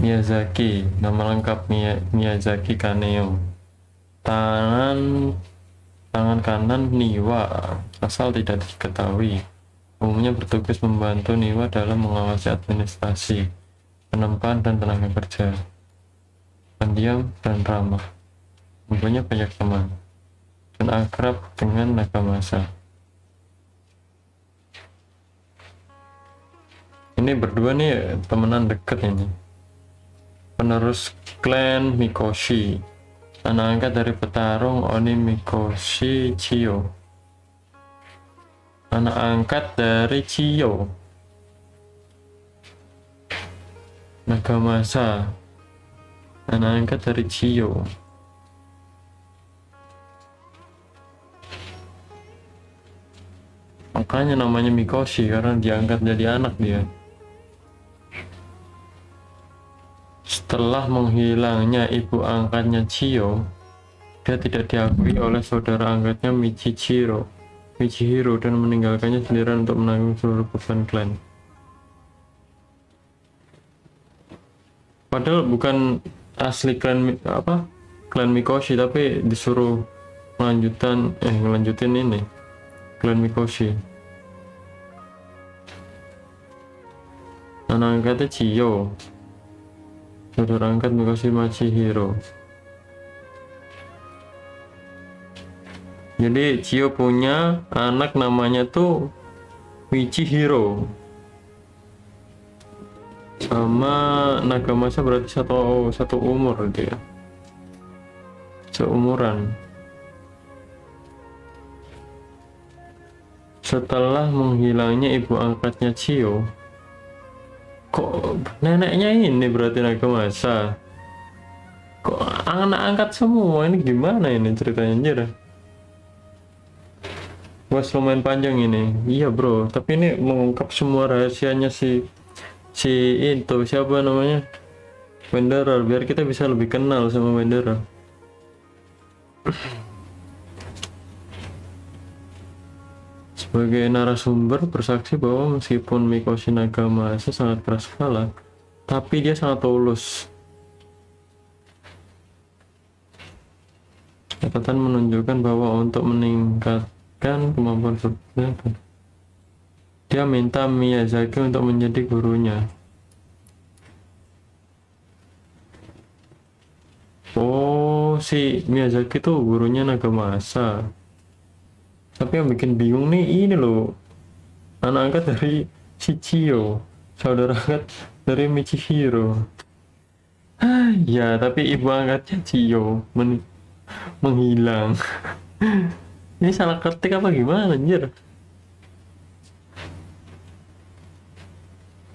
Miyazaki, nama lengkap Miyazaki Kaneo. Tangan kanan Niwa, asal tidak diketahui. Umumnya bertugas membantu Niwa dalam mengawasi administrasi, penempaan dan tenaga kerja. Pendiam dan ramah, mempunyai banyak teman, dan akrab dengan nagamasa. Ini berdua nih temenan deket ini. Penerus klan Mikoshi, anak angkat dari petarung Oni Mikoshi Chiyo. Anak angkat dari Chiyo. Nagamasa, anak angkat dari Chiyo. Makanya namanya Mikoshi karena diangkat jadi anak dia. Setelah menghilangnya ibu angkatnya Chiyo, dia tidak diakui oleh saudara angkatnya Michihiro dan meninggalkannya sendirian untuk menanggung seluruh beban klan. Padahal bukan asli klan Mikoshi, tapi disuruh ngelanjutin ini klan Mikoshi. Anak angkatnya Chiyo, saudara angkat Mikoshi Michihiro. Jadi Chiyo punya anak namanya tuh Michihiro. Sama Nagamasa berarti satu umur dia. Seumuran. Setelah menghilangnya ibu angkatnya Chiyo, kok neneknya ini berarti Nagamasa? Kok anak angkat semua? Ini gimana ini ceritanya anjir? Wah, lumayan panjang ini. Iya bro, tapi ini mengungkap semua rahasianya si itu siapa namanya? Wanderer, biar kita bisa lebih kenal sama Wanderer. Sebagai narasumber bersaksi bahwa meskipun Mikoshi Nagamasa sangat keras kepala, tapi dia sangat tulus. Catatan menunjukkan bahwa untuk meningkatkan kemampuan berpikir, dia minta Miyazaki untuk menjadi gurunya. Oh, si Miyazaki tuh gurunya Nagamasa. Tapi yang bikin bingung nih ini loh, anak angkat dari Chiyo, saudara angkat dari Michihiro. Ya, tapi ibu angkatnya Chiyo menghilang. Ini salah ketik apa gimana anjir?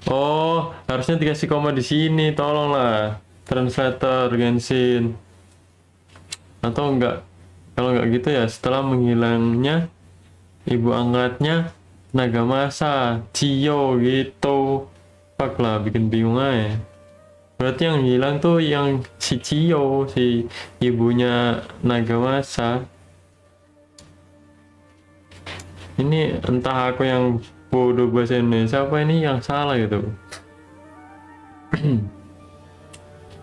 Oh, harusnya dikasih koma di sini, tolonglah translator genshin. Atau enggak, kalau enggak gitu ya, setelah menghilangnya ibu angkatnya Nagamasa Chiyo gitu. Fuck lah, bikin bingung aja. Berarti yang hilang tuh yang si Chiyo, si ibunya Nagamasa. Ini entah aku yang bodoh bahasa Indonesia apa ini yang salah gitu.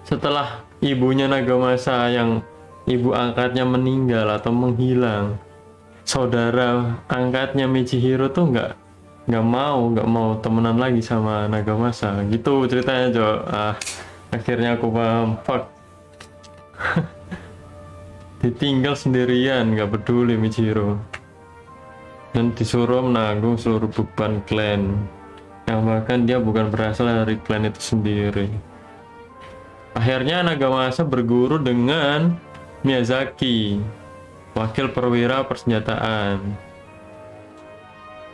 Setelah ibunya Nagamasa yang ibu angkatnya meninggal atau menghilang, saudara angkatnya Michihiro tuh nggak mau temenan lagi sama Nagamasa gitu ceritanya Jo. Akhirnya aku paham. Fuck. Ditinggal sendirian, nggak peduli Michihiro, dan disuruh menanggung seluruh beban klan, yang bahkan dia bukan berasal dari klan itu sendiri. Akhirnya Nagamasa berguru dengan Miyazaki, wakil perwira persenjataan.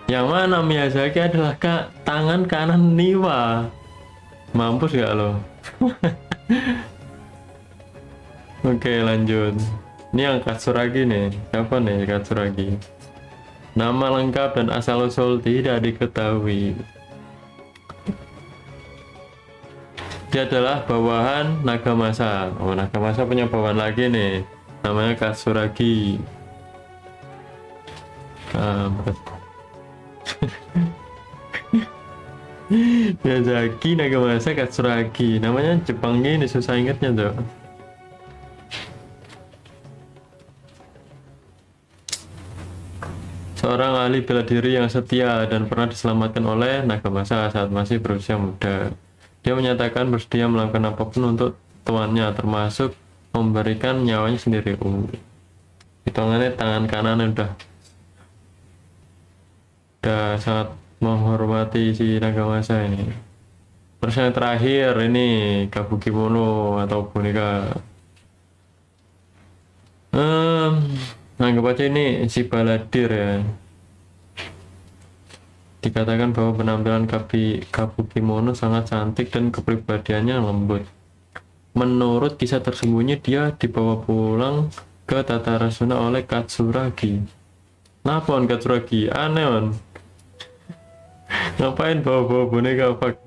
Yang mana Miyazaki adalah tangan kanan Niwa. Mampus gak lo? Oke, lanjut. Ini yang Katsuragi nih. Siapa nih Katsuragi? Nama lengkap dan asal-usul tidak diketahui. Dia adalah bawahan Nagamasa. Oh, Nagamasa punya bawahan lagi nih. Namanya Katsuragi. Miyazaki, Nagamasa, Katsuragi. Namanya Jepang gini, susah ingetnya tuh. Seorang ahli bela diri yang setia dan pernah diselamatkan oleh Nagamasa saat masih berusia muda. Dia menyatakan bersedia melakukan apapun untuk tuannya, termasuk memberikan nyawanya sendiri. Hitungannya tangan kanan udah sangat menghormati si Nagamasa ini. Terus yang terakhir ini Kabukimono atau boneka. Anggap aja ini si baladir ya. Dikatakan bahwa penampilan Kabukimono sangat cantik dan kepribadiannya lembut. Menurut kisah tersembunyi, dia dibawa pulang ke Tatarasuna oleh Katsuragi. Kenapa on Katsuragi? Aneh on. Ngapain bawa-bawa boneka apa?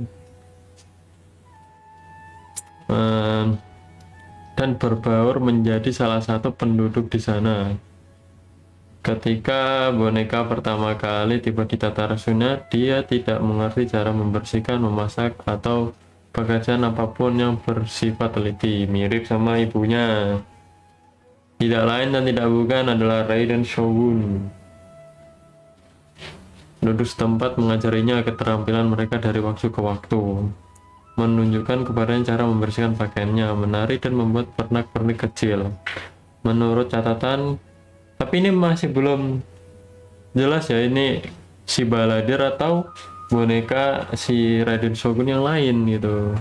Dan berbaur menjadi salah satu penduduk di sana. Ketika boneka pertama kali tiba di Tatarasuna, dia tidak mengerti cara membersihkan, memasak, atau pekerjaan apapun yang bersifat teliti. Mirip sama ibunya. Tidak lain dan tidak bukan adalah Raiden Shogun. Penduduk setempat mengajarinya keterampilan mereka dari waktu ke waktu, menunjukkan kepadanya cara membersihkan pakaiannya, menari, dan membuat pernak-pernik kecil. Menurut catatan, tapi ini masih belum jelas ya, ini si baladir atau boneka si Raiden Shogun yang lain gitu.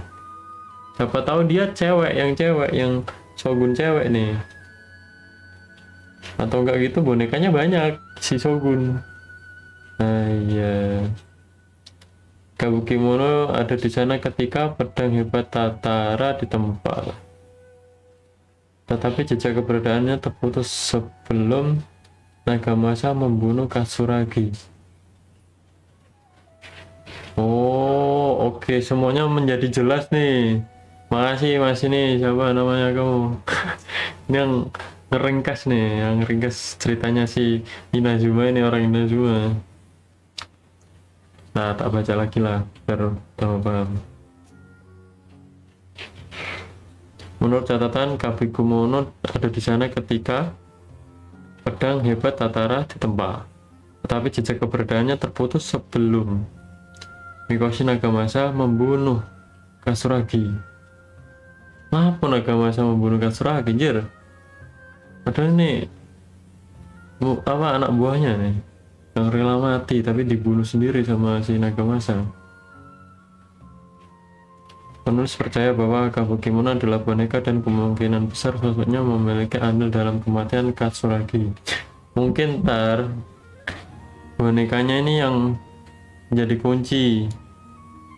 Siapa tahu dia cewek yang Shogun cewek nih, atau enggak gitu bonekanya banyak si Shogun. Iya. Kabukimono ada di sana ketika pedang hebat Tatara ditempa. Tetapi jejak keberadaannya terputus sebelum Nagamasa membunuh Katsuragi. Oh, oke. Semuanya menjadi jelas nih. Makasih Mas ini. Siapa namanya kamu? Ini yang ngeringkas nih. Yang ringkas ceritanya si Inazuma ini, orang Inazuma. Nah, tak baca lagi lah. Biar paham. Menurut catatan, Kabukimono ada di sana ketika pedang hebat Tatara ditempa. Tetapi jejak keberadaannya terputus sebelum Mikoshi Nagamasa membunuh Katsuragi. Kenapa Nagamasa membunuh Katsuragi, anjir? Padahal ini anak buahnya nih, yang rela mati tapi dibunuh sendiri sama si Nagamasa. Penulis percaya bahwa Kabukimono adalah boneka dan kemungkinan besar sosoknya memiliki andil dalam kematian Katsuragi. Mungkin ntar bonekanya ini yang menjadi kunci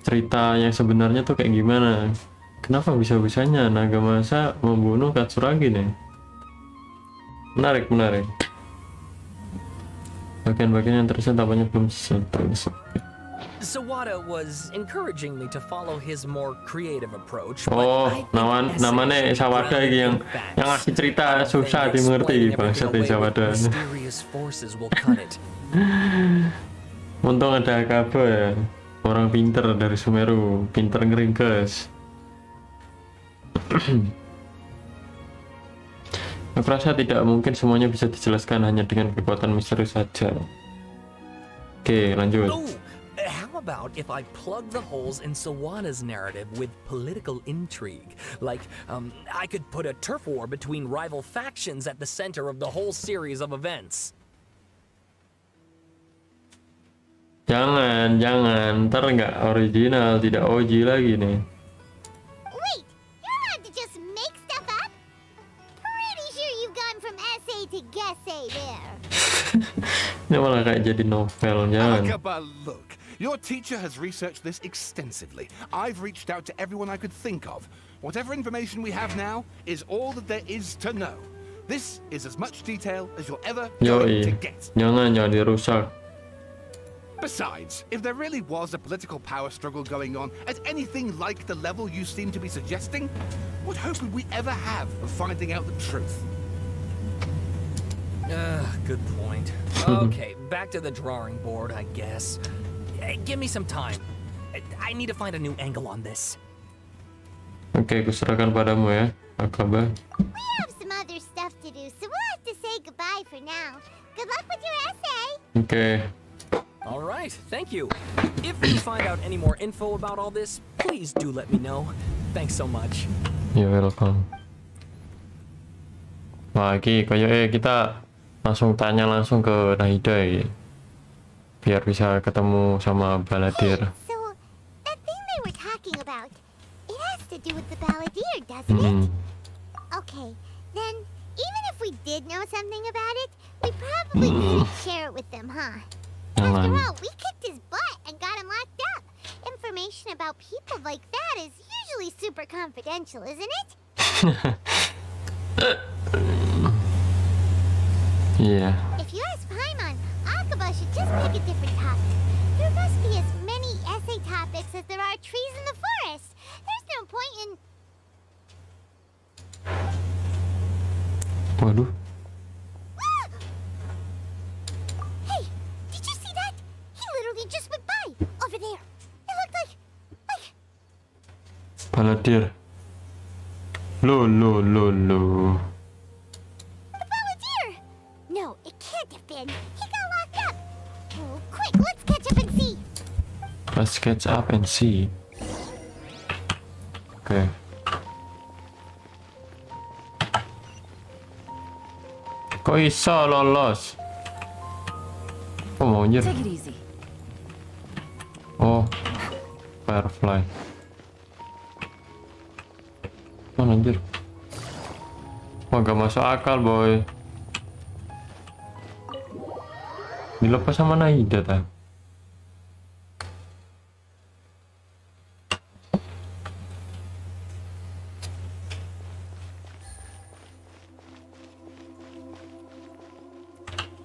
cerita yang sebenarnya tuh kayak gimana. Kenapa bisa-bisanya Nagamasa membunuh Katsuragi nih? Menarik. Bagian-bagian yang tersisa tampaknya belum selesai. Sawada was encouraging me to follow his more creative approach. Oh, namanya Sawada yang ngasih cerita susah dimengerti, bangsat ya Sawada. Untung ada Kaba ya, orang pinter dari Sumeru, pinter ngeringkes. Aku rasa tidak mungkin semuanya bisa dijelaskan hanya dengan kekuatan misteri saja. Oke, lanjut. How about if I plug the holes in Sawada's narrative with political intrigue? Like, I could put a turf war between rival factions at the center of the whole series of events. Jangan, ntar nggak original, tidak OG lagi nih. Wait, you're allowed to just make stuff up? Pretty sure you've gone from essay to guessay there. Ini malah kayak jadi novel, jangan. Akaba, look. Your teacher has researched this extensively. I've reached out to everyone I could think of. Whatever information we have now is all that there is to know. This is as much detail as you're ever going to Yoi, get. jangan dirusak. Besides, if there really was a political power struggle going on at anything like the level you seem to be suggesting, what hope would we ever have of finding out the truth? Good point. Okay, back to the drawing board, I guess. Give me some time. I need to find a new angle on this. Oke, kuserahkan padamu ya, Akaba. We have some other stuff to do, so we'll have to say goodbye for now. Good luck with your essay. Oke. All right, thank you. If you find out any more info about all this, please do let me know. Thanks so much. You're welcome. Wah, kayak kita langsung tanya langsung ke Nahida ya. Biar bisa ketemu sama Baladir. So, that thing they were talking about, it has to do with the balladeer, doesn't it? Okay, then, even if we did know something about it, we probably couldn't share it with them, huh? After Jangan. all, we kicked his butt and got him locked up. Information about people like that is usually super confidential, isn't it? Iya. If you ask Paimon, Akaba should just pick a different topic. There must be as many essay topics as there are trees in the forest. There's no point in... Waduh. Hey, did you see that? He literally just went by, over there. It looked like... Baladir. Lo. The balladeer! No, it can't have been. He got locked up. Oh, quick, let's catch up and see. Let's catch up and see. Oke. Kok iso lolos? Oh, mau anjir. Take it easy. Oh, firefly. Mana anjir? Wah, gak masuk akal, boy. Dilepas sama Nahida, tak?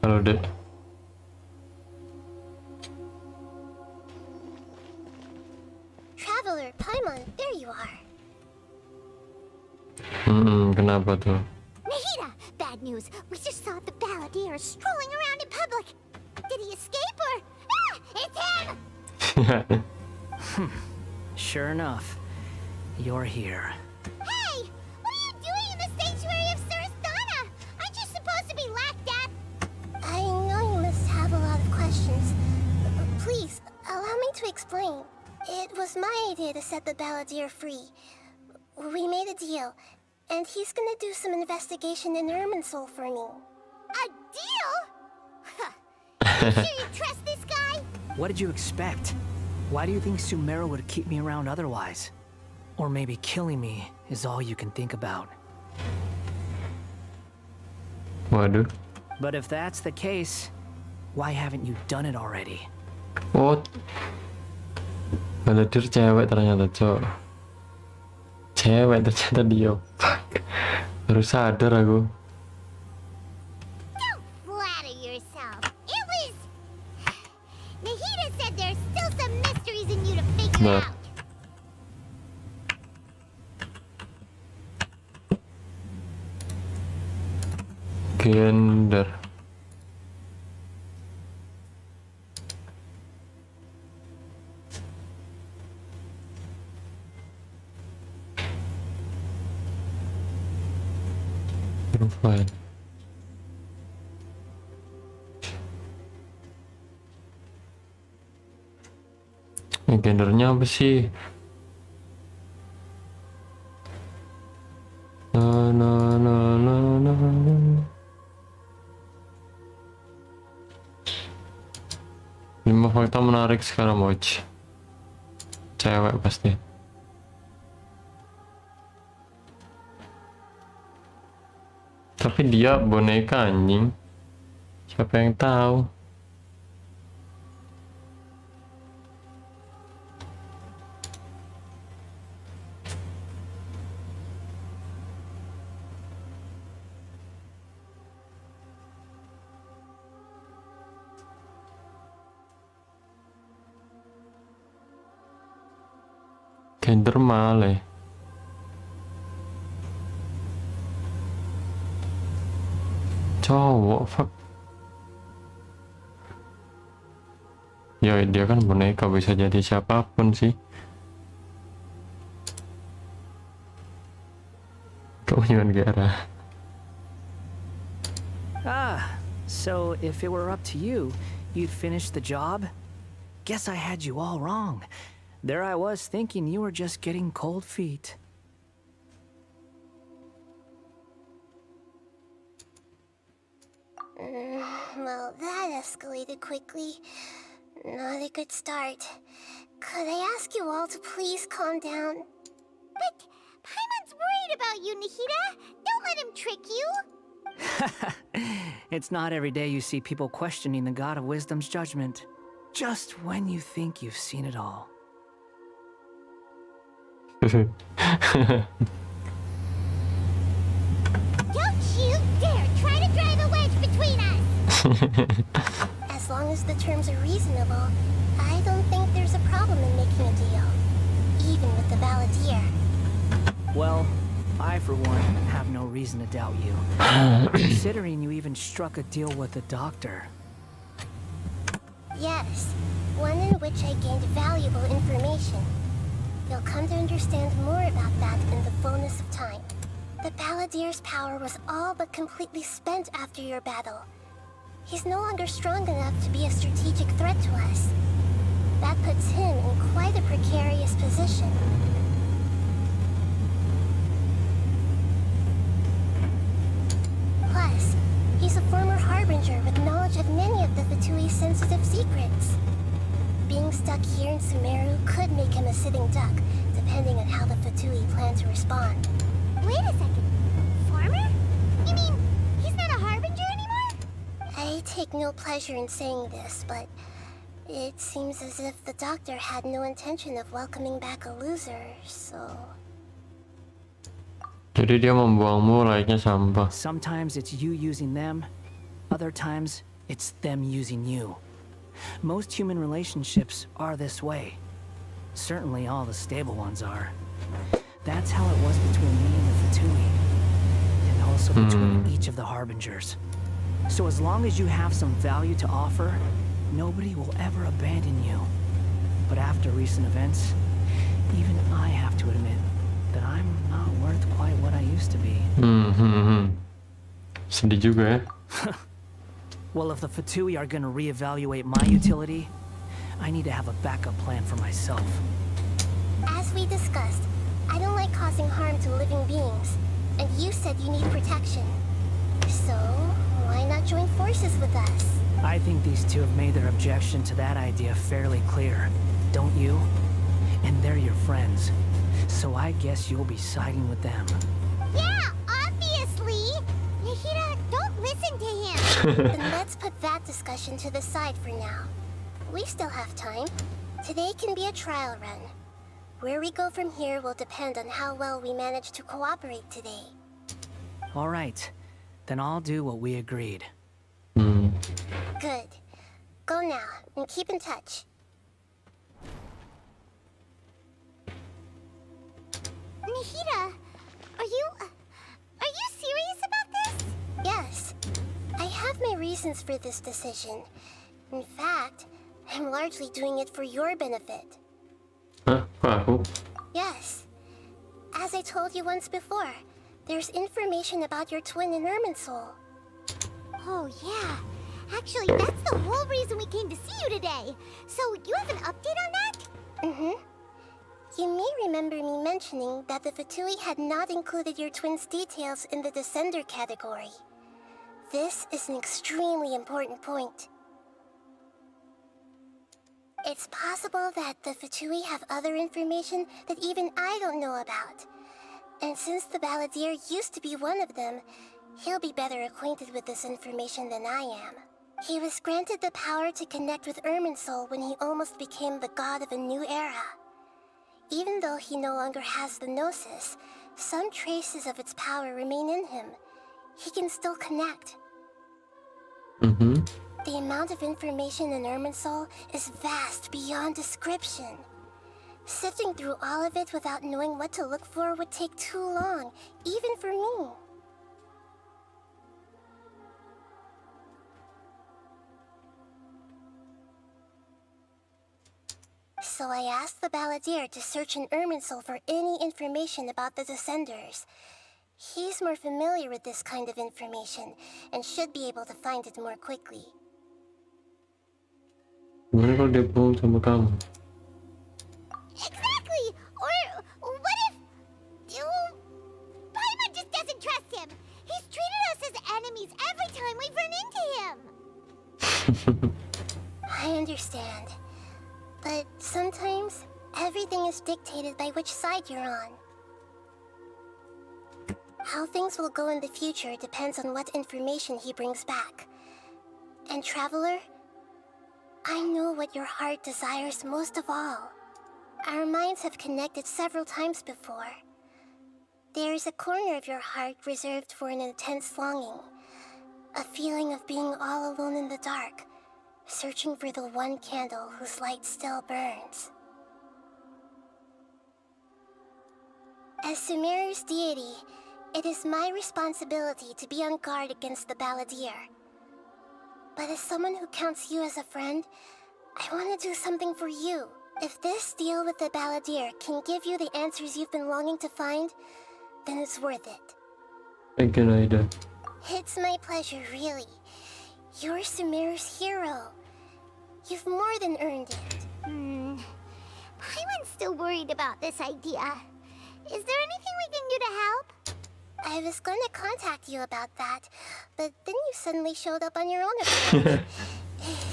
Halo, Dek. Traveler, Paimon, there you are. Kenapa tuh? Nahida, bad news. We just saw the balladeer strolling around in public. Did he escape or... Ah, it's him! Sure enough, you're here. Hey, what are you doing in the sanctuary of Surasthana? Aren't you supposed to be locked up? I know you must have a lot of questions. Please, allow me to explain. It was my idea to set the balladeer free. We made a deal, and he's gonna do some investigation in Irminsul for me. A deal? Huh. You sure you trust this guy? What did you expect? Why do you think Sumeru would keep me around otherwise? Or maybe killing me is all you can think about. Waduh. But if that's the case, why haven't you done it already? Oh, Baladir cewek ternyata, cok. Cewek ternyata dia. Fuck. Baru sadar aku. Don't flatter yourself. It was... Nahida said there's still some mysteries in you to figure Nah. out. Gender. Berubah. Ini gendernya apa sih? Na. 5 fakta menarik sekarang, Moch. Cewek pasti. Tapi dia boneka, anjing. Siapa yang tahu? gender malah. Cowok, fuck. Ya dia kan boneka, bisa jadi siapapun sih. Keuntungan Gara. So if it were up to you, you'd finish the job? Guess I had you all wrong. There I was thinking you were just getting cold feet. Well, that escalated quickly. Not a good start. Could I ask you all to please calm down? But Paimon's worried about you, Nahida. Don't let him trick you. It's not every day you see people questioning the God of Wisdom's judgment. Just when you think you've seen it all. Don't you dare try to drive a wedge between us! As long as the terms are reasonable, I don't think there's a problem in making a deal. Even with the Balladeer. Well, I, for one, have no reason to doubt you. Considering you even struck a deal with the doctor. Yes, one in which I gained valuable information. You'll come to understand more about that in the fullness of time. The Balladeer's power was all but completely spent after your battle. He's no longer strong enough to be a strategic threat to us. That puts him in quite a precarious position. Plus, he's a former Harbinger with knowledge of many of the Fatui's sensitive secrets. Being stuck here in Sumeru could make him a sitting duck, depending on how the Fatui plan to respond. Wait a second. Farmer? You mean he's not a Harbinger anymore? I take no pleasure in saying this, but it seems as if the doctor had no intention of welcoming back a loser, so... Jadi dia membuangmu layaknya sampah. Sometimes it's you using them, other times it's them using you. Most human relationships are this way. Certainly all the stable ones are. That's how it was between me and the Fatui, and also between each of the Harbingers. So as long as you have some value to offer, nobody will ever abandon you. But after recent events, even I have to admit that I'm not worth quite what I used to be. Sedih juga ya. Well, if the Fatui are gonna reevaluate my utility, I need to have a backup plan for myself. As we discussed, I don't like causing harm to living beings, and you said you need protection. So, why not join forces with us? I think these two have made their objection to that idea fairly clear, don't you? And they're your friends, so I guess you'll be siding with them. Yeah, obviously! Nahida, don't listen to him! Then let's put that discussion to the side for now. We still have time. Today can be a trial run. Where we go from here will depend on how well we manage to cooperate today. All right, then I'll do what we agreed. Good. Go now, and keep in touch. Nahida, are you serious about this? Yes. I have my reasons for this decision. In fact, I'm largely doing it for your benefit. Hah? Kok aku? Yes. As I told you once before, there's information about your twin in Irminsul. Oh, yeah. Actually, that's the whole reason we came to see you today. So, you have an update on that? Mm-hmm. You may remember me mentioning that the Fatui had not included your twin's details in the Descender category. This is an extremely important point. It's possible that the Fatui have other information that even I don't know about. And since the Balladeer used to be one of them, he'll be better acquainted with this information than I am. He was granted the power to connect with Irminsul when he almost became the god of a new era. Even though he no longer has the Gnosis, some traces of its power remain in him. He can still connect. The amount of information in Irminsul is vast beyond description. Sifting through all of it without knowing what to look for would take too long, even for me. So I asked the balladeer to search in Irminsul for any information about the Descenders. He's more familiar with this kind of information and should be able to find it more quickly. Gimana kalau dia bohong sama kamu? Exactly! Or what if... Paimon just doesn't trust him! He's treated us as enemies every time we've run into him! I understand. But sometimes, everything is dictated by which side you're on. How things will go in the future depends on what information he brings back. And Traveler, I know what your heart desires most of all. Our minds have connected several times before. There is a corner of your heart reserved for an intense longing. A feeling of being all alone in the dark, searching for the one candle whose light still burns. As Sumeru's deity, it is my responsibility to be on guard against the balladeer. But as someone who counts you as a friend, I want to do something for you. If this deal with the balladeer can give you the answers you've been longing to find, then it's worth it. Thank you, Naida. It's my pleasure, really. You're Sumeru's hero. You've more than earned it. Paimon's still worried about this idea. Is there anything we can do to help? I was going to contact you about that, but then you suddenly showed up on your own approach.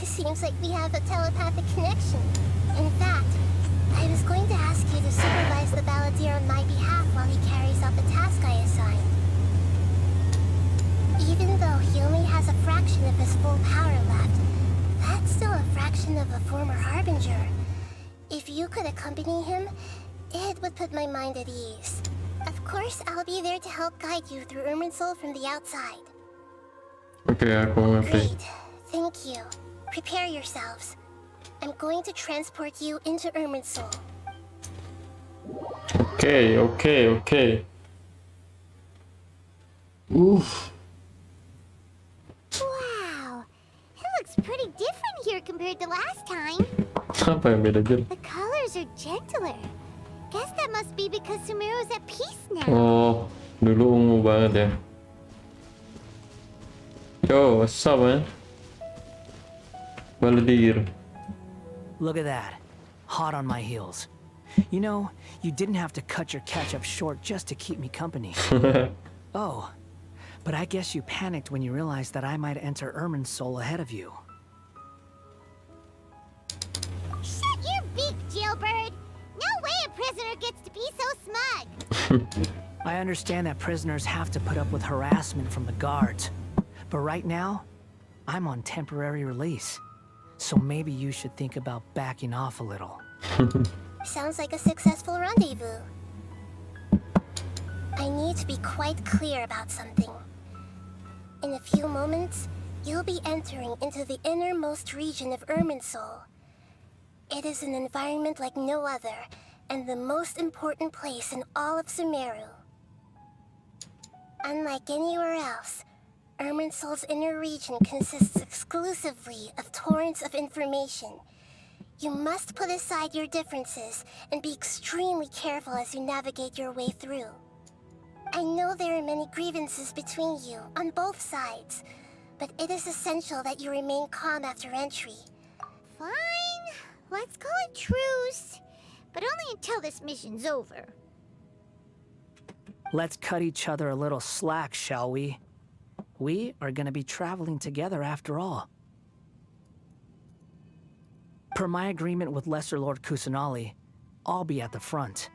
Seems like we have a telepathic connection. In fact, I was going to ask you to supervise the balladeer on my behalf while he carries out the task I assigned. Even though he only has a fraction of his full power left, that's still a fraction of a former harbinger. If you could accompany him, it would put my mind at ease. Of course, I'll be there to help guide you through Irminsul from the outside. Oke, aku ngerti. Great. Thank you. Prepare yourselves. I'm going to transport you into Irminsul. Oke. Wow. It looks pretty different here compared to last time. Apa yang beda, Jul? The colors are gentler. Guess that must be because Sumeru's at peace now. Oh, dulu ungu banget ya. Yo, what's up, man? Balladeer. Look at that. Hot on my heels. You know, you didn't have to cut your catch-up short just to keep me company. Oh, but I guess you panicked when you realized that I might enter Irminsul ahead of you. Shut your beak, jailbird! No way a prisoner gets to be so smug! I understand that prisoners have to put up with harassment from the guards. But right now, I'm on temporary release. So maybe you should think about backing off a little. Sounds like a successful rendezvous. I need to be quite clear about something. In a few moments, you'll be entering into the innermost region of Irminsul. It is an environment like no other, and the most important place in all of Sumeru. Unlike anywhere else, Irminsul's inner region consists exclusively of torrents of information. You must put aside your differences and be extremely careful as you navigate your way through. I know there are many grievances between you on both sides, but it is essential that you remain calm after entry. Fine, let's call it truce, but only until this mission's over. Let's cut each other a little slack, shall we? We are going to be traveling together after all. Per my agreement with Lesser Lord Kusanali, I'll be at the front.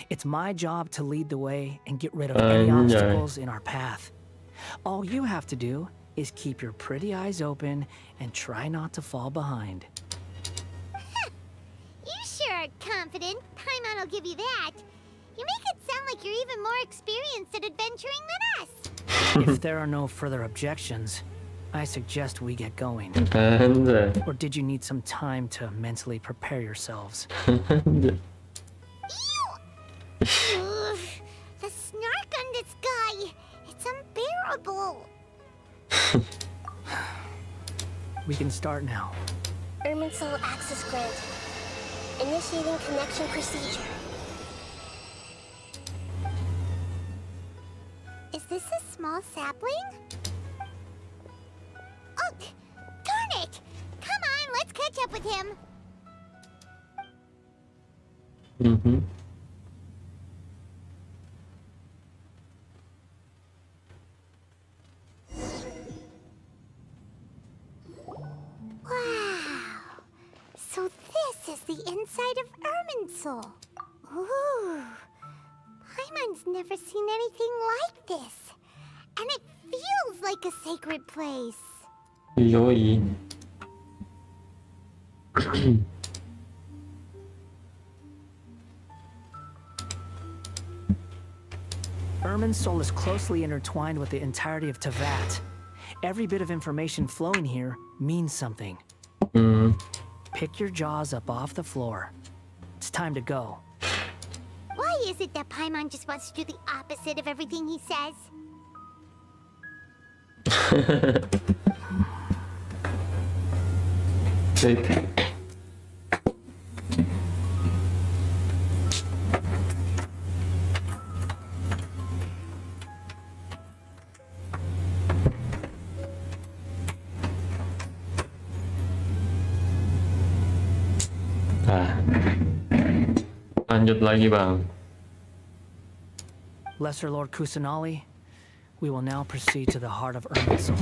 It's my job to lead the way and get rid of any obstacles in our path. All you have to do is keep your pretty eyes open and try not to fall behind. You sure are confident. Paimon will give you that. You make it sound like you're even more experienced at adventuring than us. If there are no further objections, I suggest we get going. Anjay. Or did you need some time to mentally prepare yourselves? The snark on this guy. It's unbearable. We can start now. Soul access granted. Initiating connection procedure. Is this a small sapling? Oh, darn it! Come on, let's catch up with him. Wow. So this is the inside of Soul. Ooh. Paimon's never seen anything like this. And it feels like a sacred place. Yoi. Soul is closely intertwined with the entirety of Teyvat. Every bit of information flowing here means something. Pick your jaws up off the floor. It's time to go. Why is it that Paimon just wants to do the opposite of everything he says? Wait. Lanjut lagi, Bang. Lesser Lord Kusanali, we will now proceed to the heart of Soul.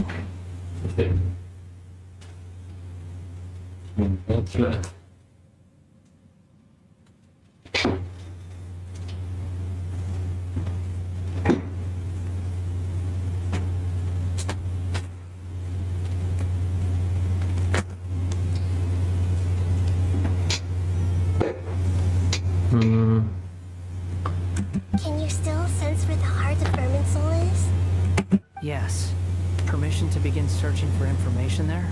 Can you still sense where the heart of Soul is? Yes. Permission to begin searching for information there?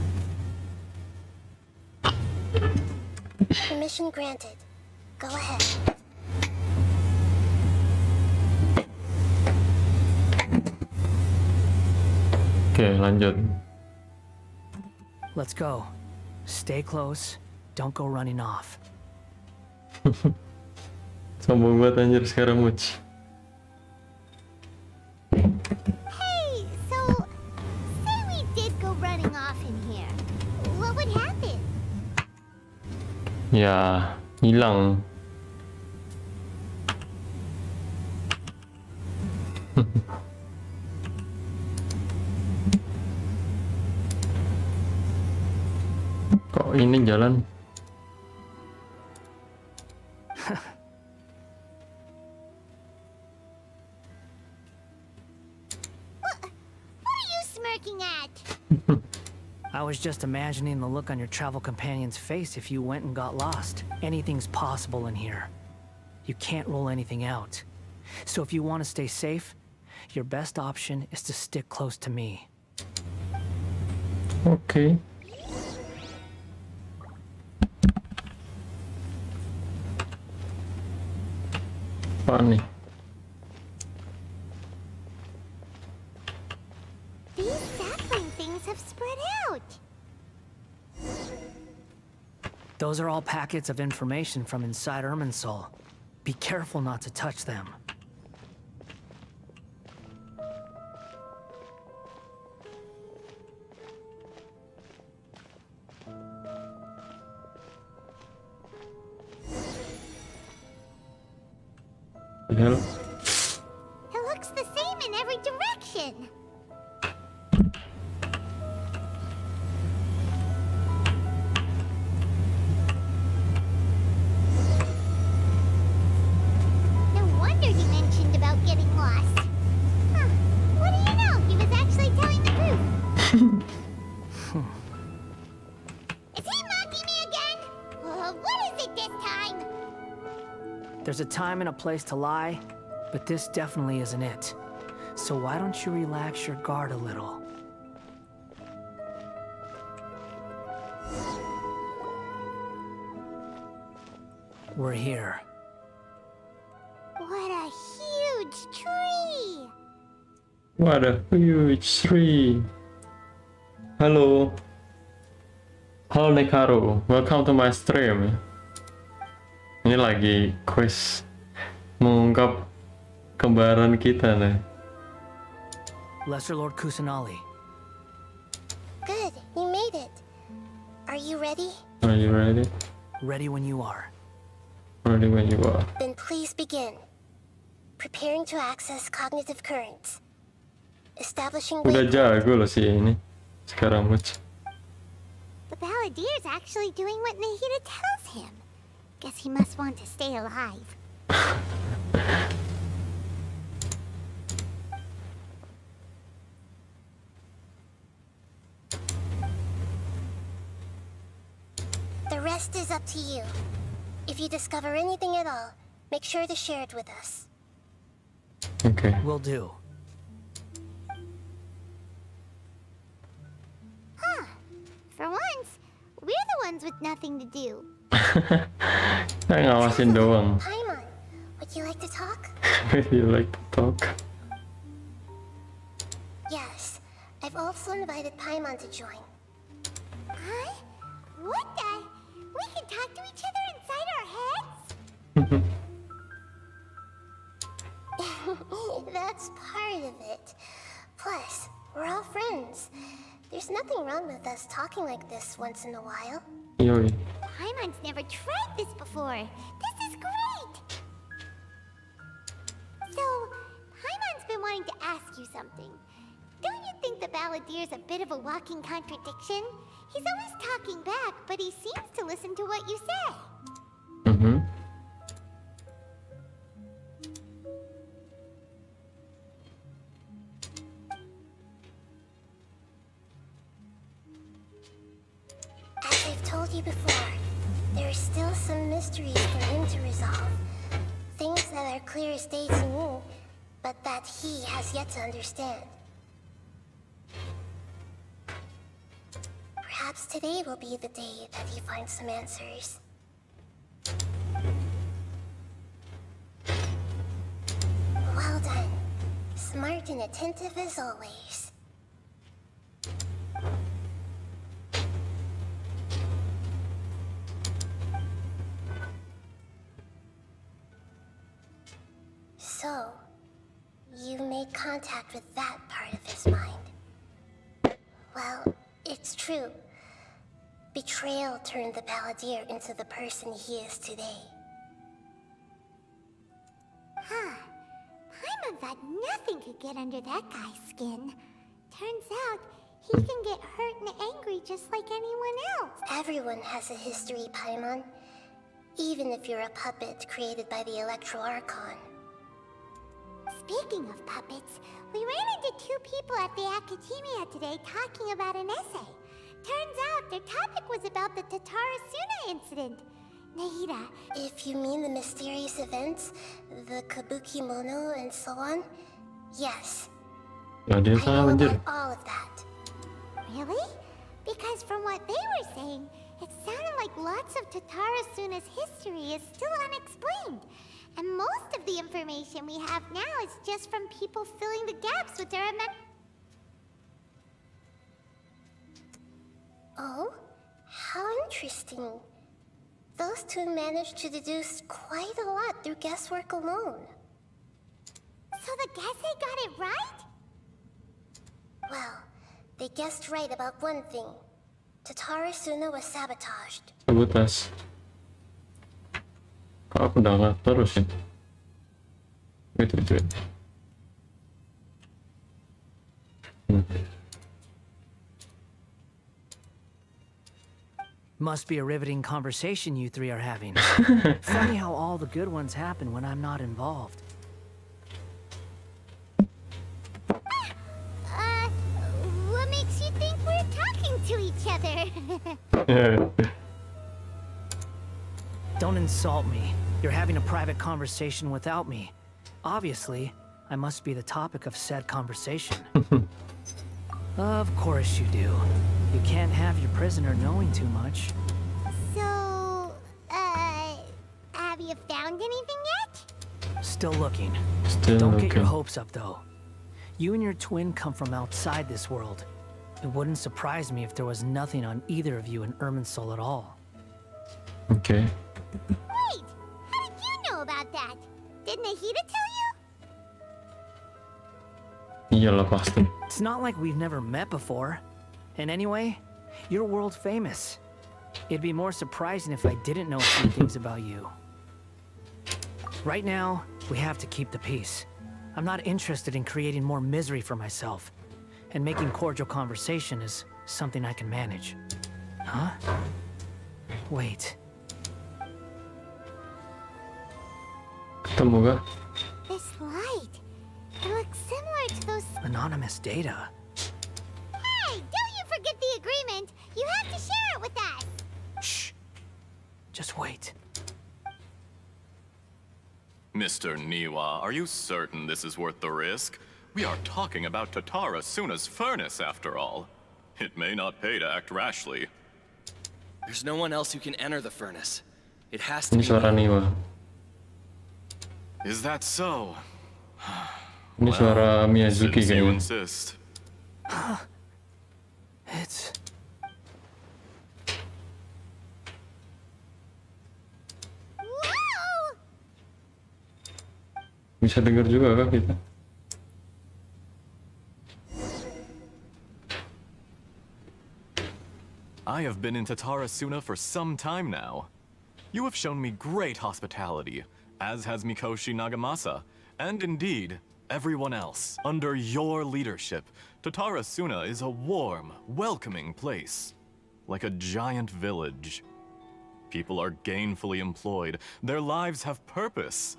Permission granted. Go ahead. Oke, lanjut. Let's go. Stay close. Don't go running off. Sombong banget anjir sekarang, Much. Hey, so say we did go running off in here. What would happen? Ya, hilang. Kok ini jalan? What are you smirking at? I was just imagining the look on your travel companion's face if you went and got lost. Anything's possible in here. You can't rule anything out. So if you want to stay safe, your best option is to stick close to me. Oke. Apa nih? These sapling things have spread out. Those are all packets of information from inside Soul. Be careful not to touch them. The hell? It looks the same in every direction. No wonder you mentioned about getting lost. Huh. What do you know? He was actually telling the truth. Is he mocking me again? What is it this time? There's a time and a place to lie, but this definitely isn't it. So why don't you relax your guard a little? We're here. What What a huge tree. Halo. Halo Nekaro, welcome to my stream. Ini lagi quiz mengungkap kembaran kita nih. Lesser Lord Kusanali. Good, you made it. Are you ready? Are you ready? Ready when you are. Ready when you are. Then please begin. Preparing to access cognitive currents. Establishing Udah waypoint. jago loh si ini. Sekarang much. The Balladeer's actually doing what Nahida tells him. Guess he must want to stay alive. The rest is up to you. If you discover anything at all, make sure to share it with us. Okay. Will do. For once, we're the ones with nothing to do. Saya ngawasin doang. Paimon, would you like to talk? You like to talk? Yes, I've also invited Paimon to join. Huh? What the? We can talk to each other inside our heads? That's part of it. Plus, we're all friends. There's nothing wrong with us talking like this once in a while. Yoi. Paimon's never tried this before. This is great! So, Paimon's been wanting to ask you something. Don't you think the Balladeer's a bit of a walking contradiction? He's always talking back, but he seems to listen to what you say. Mhm. As I've told you before, there are still some mysteries for him to resolve. Things that are clear as day to me, but that he has yet to understand. Perhaps today will be the day that he finds some answers. Well done. Smart and attentive as always. So, you made contact with that part of his mind. Well, it's true. Betrayal turned the Balladeer into the person he is today. Huh. Paimon thought nothing could get under that guy's skin. Turns out, he can get hurt and angry just like anyone else. Everyone has a history, Paimon. Even if you're a puppet created by the Electro Archon. Speaking of puppets, we ran into two people at the Academia today talking about an essay. Turns out their topic was about the Tatarasuna incident. Nahida, if you mean the mysterious events, the Kabuki Mono and so on, yes. Ya dia I salah know anjir. about all of that. Really? Because from what they were saying, it sounded like lots of Tatarasuna's history is still unexplained. And most of the information we have now is just from people filling the gaps with their Oh? How interesting. Those two managed to deduce quite a lot through guesswork alone. So the Gese got it right? Well, they guessed right about one thing. Tatarasuna was sabotaged. Sabotas. Kok aku udah nggak terus ya? Gitu cuy. Must be a riveting conversation you three are having. Funny how all the good ones happen when I'm not involved. What makes you think we're talking to each other? Don't insult me. You're having a private conversation without me. Obviously, I must be the topic of said conversation. Of course you do. You can't have your prisoner knowing too much. So, have you found anything yet? Still looking. Still Don't looking. get your hopes up, though. You and your twin come from outside this world. It wouldn't surprise me if there was nothing on either of you in Irminsul at all. Oke. Wait, how did you know about that? Did Nahida tell you? Iyalah pasti. It's not like we've never met before. And anyway, you're world famous. It'd be more surprising if I didn't know a few things about you. Right now, we have to keep the peace. I'm not interested in creating more misery for myself. And making cordial conversation is something I can manage. Huh? Wait. Ketemu kah? This light. It looks similar to those. Anonymous data. Hey, don't you forget the agreement. You have to share it with us. Shh. Just wait. Mr. Niwa, are you certain this is worth the risk? We are talking about Tatara Suna's furnace, after all. It may not pay to act rashly. There's no one else who can enter the furnace. It has to Ini be suara me. Niwa. Is that so? Ini suara Miyazuki Since you kayaknya. insist. It's... Whoa! Bisa dengar juga kah kita? I have been in Tatara Suna for some time now. You have shown me great hospitality, as has Mikoshi Nagamasa, and indeed, everyone else. Under your leadership, Tatara Suna is a warm, welcoming place. Like a giant village. People are gainfully employed. Their lives have purpose.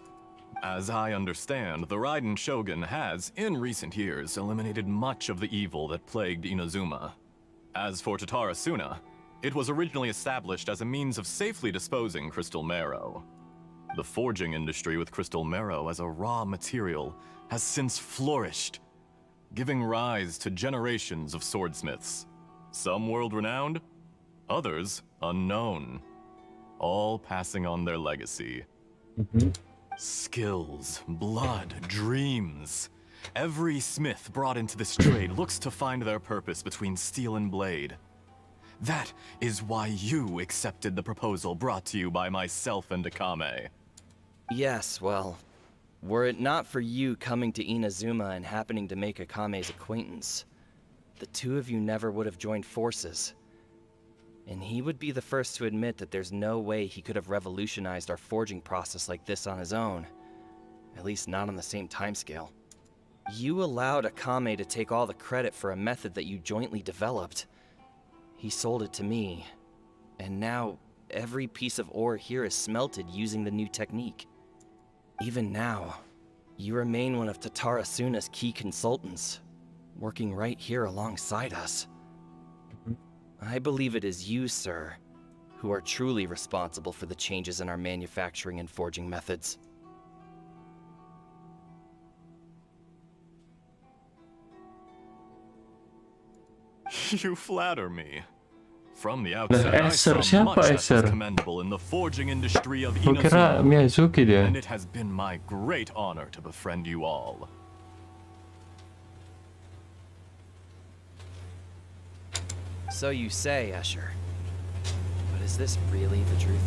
As I understand, the Raiden Shogun has, in recent years, eliminated much of the evil that plagued Inazuma. As for Tatara Suna, it was originally established as a means of safely disposing crystal marrow. The forging industry with crystal marrow as a raw material has since flourished, giving rise to generations of swordsmiths. Some world-renowned, others unknown, all passing on their legacy. Skills, blood, dreams. Every smith brought into this trade looks to find their purpose between steel and blade. That is why you accepted the proposal brought to you by myself and Akame. Yes, well, were it not for you coming to Inazuma and happening to make Akame's acquaintance, the two of you never would have joined forces. And he would be the first to admit that there's no way he could have revolutionized our forging process like this on his own. At least not on the same timescale. You allowed Akame to take all the credit for a method that you jointly developed. He sold it to me, and now every piece of ore here is smelted using the new technique. Even now, you remain one of Tatara Suna's key consultants, working right here alongside us. I believe it is you, sir, who are truly responsible for the changes in our manufacturing and forging methods. You flatter me. From the outset, I Acer, saw siapa much that was Acer? commendable in the forging industry of Gua kira Inazuma, Miyazuki dia. and it has been my great honor to befriend you all. So you say, Escher. But is this really the truth?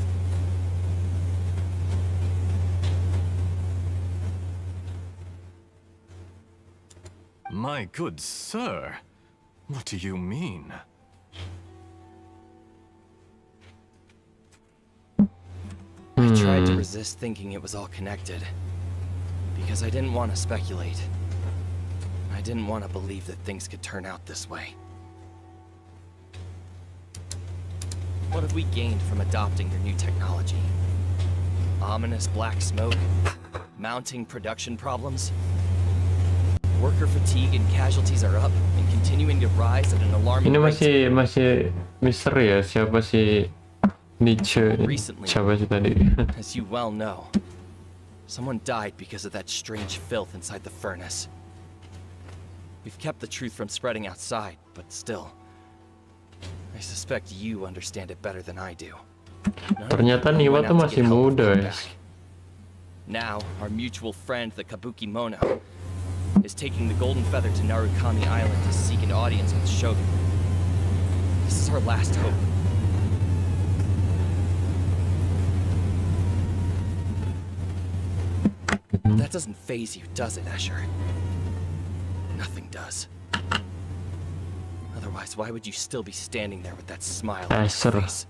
My good sir, what do you mean? I tried to resist thinking it was all connected. Because I didn't want to speculate. I didn't want to believe that things could turn out this way. What have we gained from adopting your new technology? Ominous black smoke? Mounting production problems? Worker fatigue and casualties are up and continuing to rise at an alarming Ini rate. masih misteri ya, siapa si Nietzsche? Recently. Siapa sih tadi? As you well know, someone died because of that strange filth inside the furnace. We've kept the truth from spreading outside, but still, I suspect you understand it better than I do. Ternyata Niwa tuh masih muda ya. Now, our mutual friend, the Kabuki Mono, is is taking the Golden Feather to Narukami Island to seek an audience with the Shogun. This is our last hope. That doesn't faze you, does it, Escher? Nothing does. Otherwise, why would you still be standing there with that smile on your Escher. face?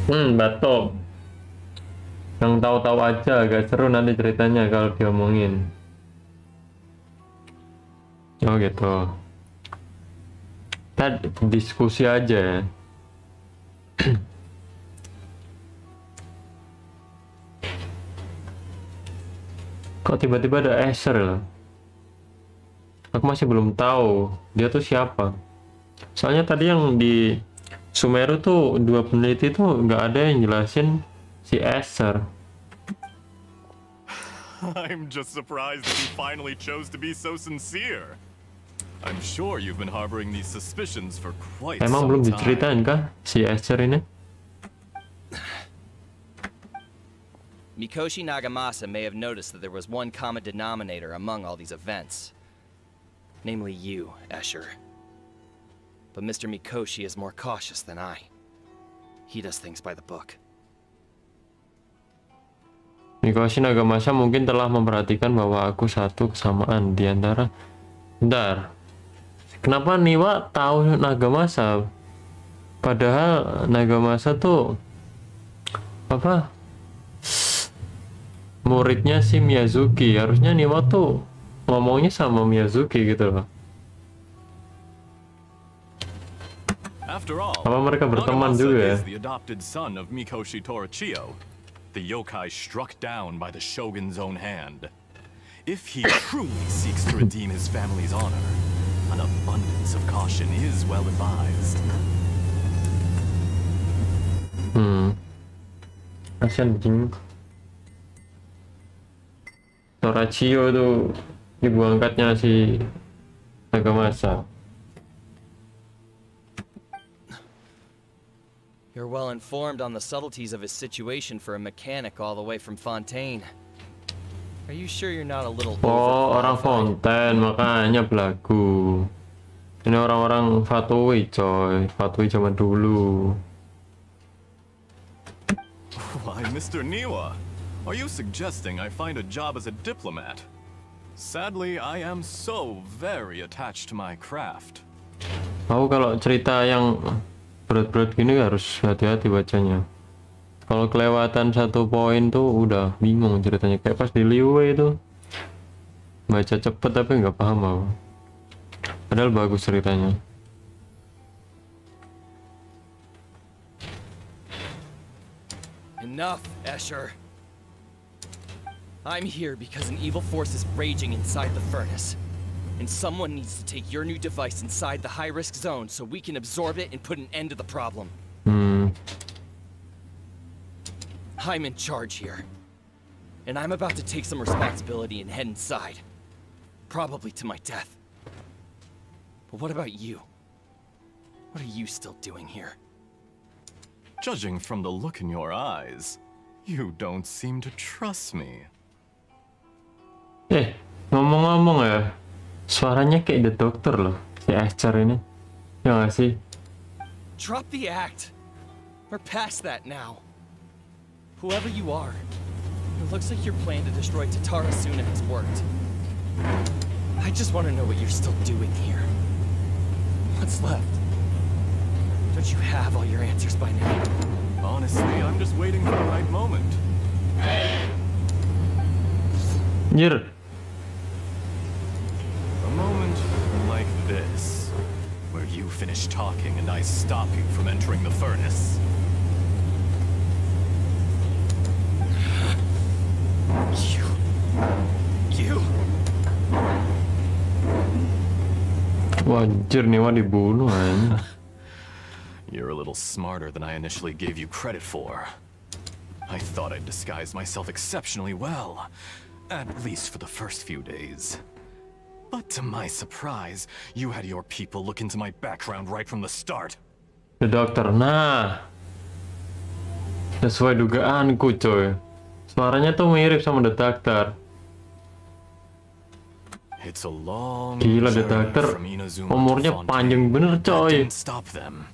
Batok. Yang tahu-tahu aja, agak seru nanti ceritanya kalau diomongin. Oh gitu. Kita diskusi aja. Kok tiba-tiba ada Escher loh? Aku masih belum tahu dia tuh siapa. Soalnya tadi yang di Sumeru tuh 2 peneliti tuh nggak ada yang jelasin si Escher. I'm just surprised that you finally chose to be so sincere. I'm sure you've been harboring these suspicions for quite Emang some belum time. diceritain kah si Escher ini? Mikoshi Nagamasa may have noticed that there was one common denominator among all these events. Namely you, Escher. But Mr. Mikoshi is more cautious than I. He does things by the book. Mikoshi Nagamasa mungkin telah memperhatikan bahwa aku satu kesamaan di antara... Bentar. Kenapa Niwa tahu Nagamasa? Padahal Nagamasa tuh... apa? Muridnya si Miyazuki. Harusnya Niwa tuh ngomongnya sama Miyazuki gitu loh. After all, Apa mereka berteman Nagamasa juga ya? is the adopted son of Mikoshi Torichio, the yokai struck down by the shogun's own hand. If he truly seeks to redeem his family's honor, an abundance of caution is well advised. Kasian anjing. Torichio tuh ibu angkatnya si Nagamasa. You're well informed on the subtleties of his situation for a mechanic all the way from Fontaine. Are you sure you're not a little Oh, orang overqualified? Fontaine, makanya belagu. Ini orang-orang Fatui, coy. Fatui zaman dulu. Why, Mr. Niwa, are you suggesting I find a job as a diplomat? Sadly, I am so very attached to my craft. Aku kalau cerita yang berat-berat gini harus hati-hati bacanya. Kalau kelewatan 1 poin tuh udah bingung ceritanya. Kayak pas di Liwe itu baca cepet tapi nggak paham aku. Padahal bagus ceritanya. Enough, Escher. I'm here because an evil force is raging inside the furnace. And someone needs to take your new device inside the high-risk zone so we can absorb it and put an end to the problem. I'm in charge here. And I'm about to take some responsibility and head inside. Probably to my death. But what about you? What are you still doing here? Judging from the look in your eyes, you don't seem to trust me. Ngomong-ngomong ya, suaranya kayak The Doctor loh, si Escher ini. Ya nggak sih? Drop the act. We're past that now. Whoever you are, it looks like your plan to destroy Tatara Suna has worked. I just want to know what you're still doing here. What's left? Don't you have all your answers by now? Honestly, I'm just waiting for the right moment. Anjir. A moment like this, where you finish talking and I stop you from entering the furnace. You. Wah, anjir nih mah dibunuh kan. You're a little smarter than I initially gave you credit for. I thought I'd disguised myself exceptionally well, at least for the first few days. But to my surprise, you had your people look into my background right from the start. The Doctor, nah. Sesuai dugaanku coy. Suaranya tuh mirip sama The Doctor. It's a long Gila, The journey Doctor from Inazuma to umurnya Fontaine. panjang bener That coy. didn't stop them.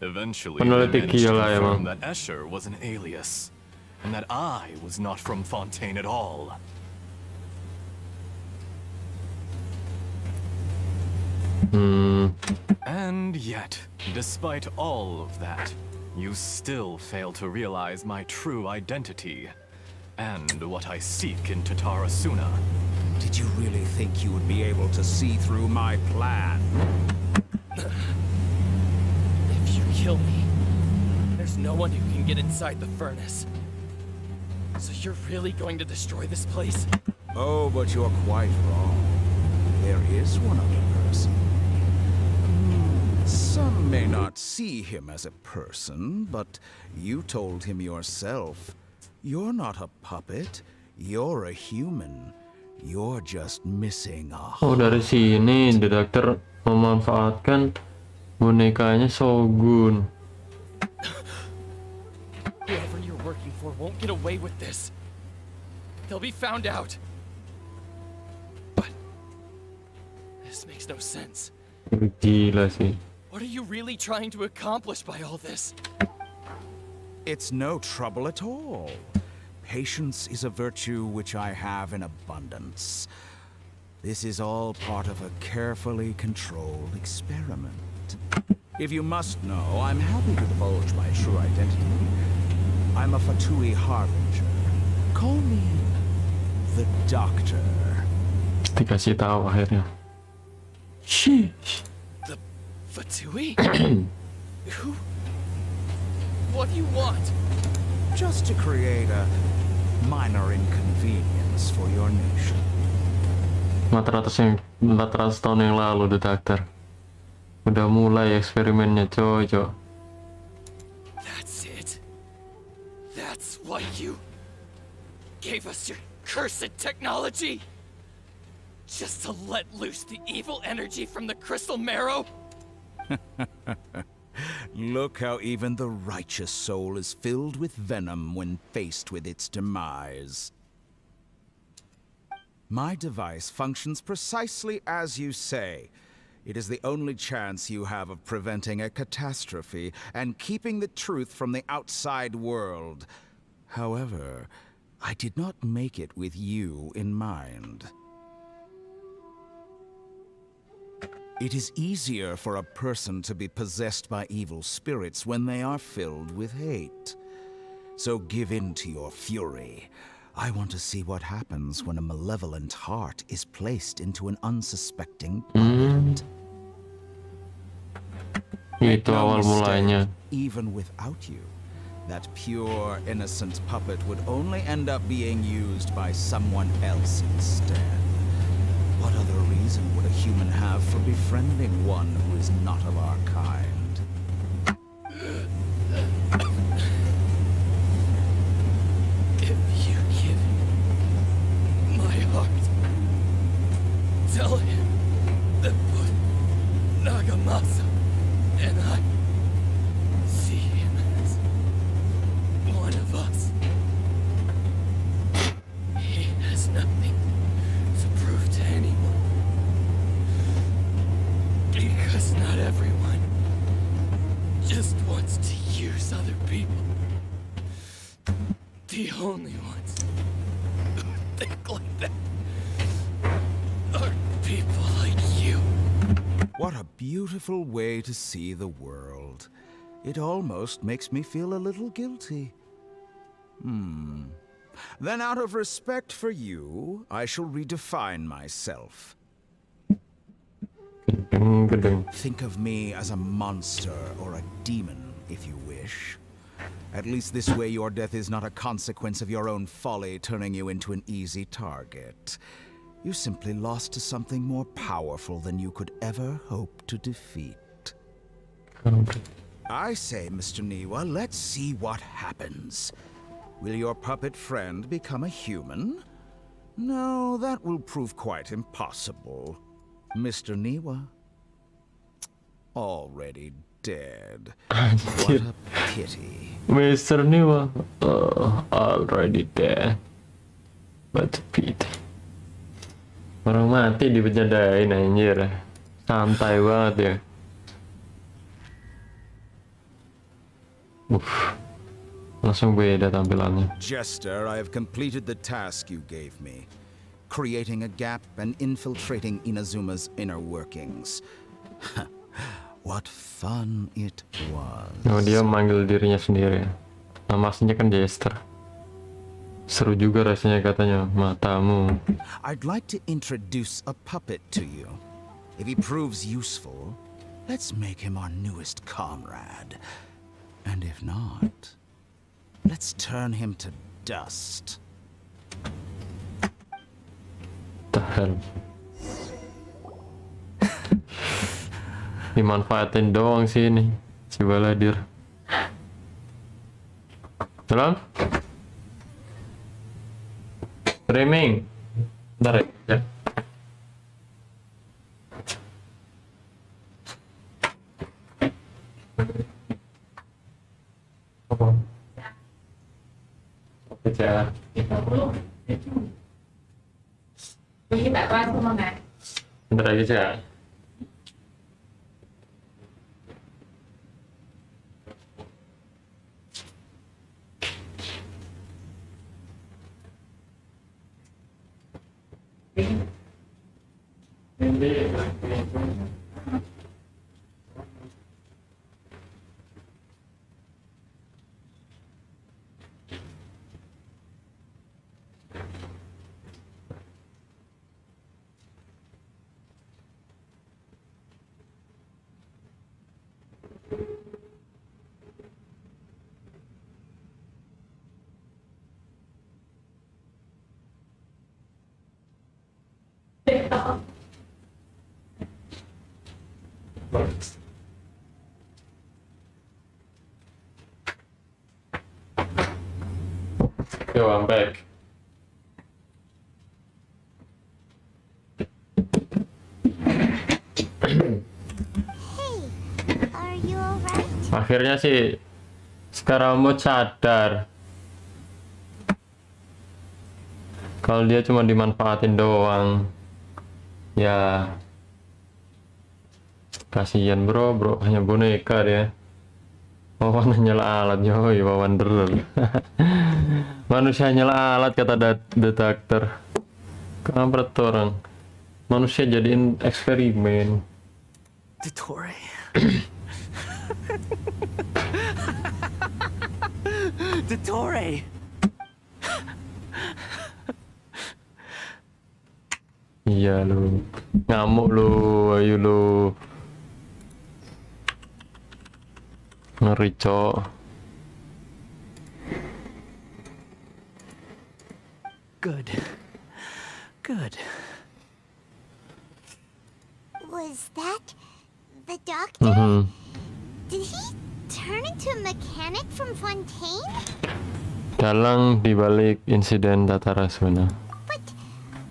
Eventually, they Peneliti managed to gila confirm emang. that Escher was an alias, and that I was not from Fontaine at all. And yet, despite all of that, you still fail to realize my true identity, and what I seek in Tatarasuna. Did you really think you would be able to see through my plan? If you kill me, there's no one who can get inside the furnace. So you're really going to destroy this place? Oh, but you're quite wrong. There is one other person. Some may not see him as a person, but you told him yourself. You're not a puppet. You're a human. You're just missing a Oh, dari sini The Doctor memanfaatkan bonekanya Shogun. Whoever you're working for won't get away with this. They'll be found out. But this makes no sense. Gila sih. What are you really trying to accomplish by all this? It's no trouble at all. Patience is a virtue which I have in abundance. This is all part of a carefully controlled experiment. If you must know, I'm happy to divulge my true identity. I'm a Fatui harbinger. Call me the Doctor. Dikasih tahu akhirnya. Sheesh. The Fatui? Who? What do you want? Just to create a minor inconvenience for your nation. 400 tahun yang lalu The Doctor udah mulai eksperimennya coy. That's it. That's why you gave us your cursed technology? Just to let loose the evil energy from the crystal marrow? Look how even the righteous soul is filled with venom when faced with its demise. My device functions precisely as you say. It is the only chance you have of preventing a catastrophe and keeping the truth from the outside world. However, I did not make it with you in mind. It is easier for a person to be possessed by evil spirits when they are filled with hate. So give in to your fury. I want to see what happens when a malevolent heart is placed into an unsuspecting puppet. Make Itu no awal mistake, mulanya. even without you, that pure, innocent puppet would only end up being used by someone else instead. What other reason would a human have for befriending one who is not of our kind? If you give my heart, tell him that both Nagamasa and I see him as one of us. He has nothing to prove to anyone. Because not everyone just wants to use other people. The only ones who think like that are people like you. What a beautiful way to see the world. It almost makes me feel a little guilty. Then out of respect for you, I shall redefine myself. Gedeng. Think of me as a monster or a demon, if you wish. At least this way your death is not a consequence of your own folly turning you into an easy target. You simply lost to something more powerful than you could ever hope to defeat. I say, Mr. Niwa, let's see what happens. Will your puppet friend become a human? No, that will prove quite impossible. Mr. Niwa? Already instead. What a pity. Mister nih mah already dead. But pity. Orang mati dibercandain anjir. Santai banget ya. Langsung beda tampilannya. Jester, I have completed the task you gave me. Creating a gap and infiltrating Inazuma's inner workings. What fun it was. Oh, dia manggil dirinya sendiri. Nama aslinya kan Jester. Seru juga rasanya katanya, matamu. I'd like to introduce a puppet to you. If he proves useful, let's make him our newest comrade. And if not, let's turn him to dust. The hell. Dimanfaatin doang sih ini si Baladir. Salam. Streaming. Bentar ya. Apa? Kerja. Bentar lagi ya. Yo, I'm back. Are you alright? Akhirnya sih sekarang mau sadar kalau dia cuma dimanfaatin doang. Ya kasihan bro hanya boneka dia. Wawan nyala alat yoi wawan derel. Manusia nyala alat kata detektor. Kampret orang. Manusia jadiin eksperimen. Dottore. Dottore. Iya lu. Ngamuk lu, ayo lu. Ngeri, Cok. Good. Was that the doctor? Mhm. Did he turn into a mechanic from Fontaine? Dalang dibalik insiden Tatarasuna. But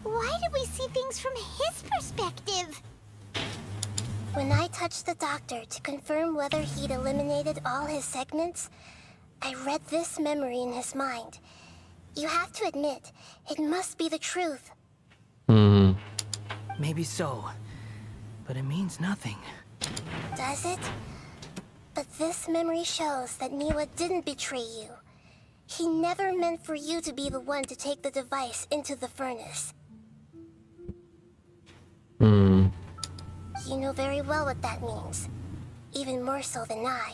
why did we see things from his perspective? When I touched the doctor to confirm whether he'd eliminated all his segments, I read this memory in his mind. You have to admit, it must be the truth. Hmm. Maybe so, but it means nothing. Does it? But this memory shows that Niwa didn't betray you. He never meant for you to be the one to take the device into the furnace. Hmm. You know very well what that means. Even more so than I.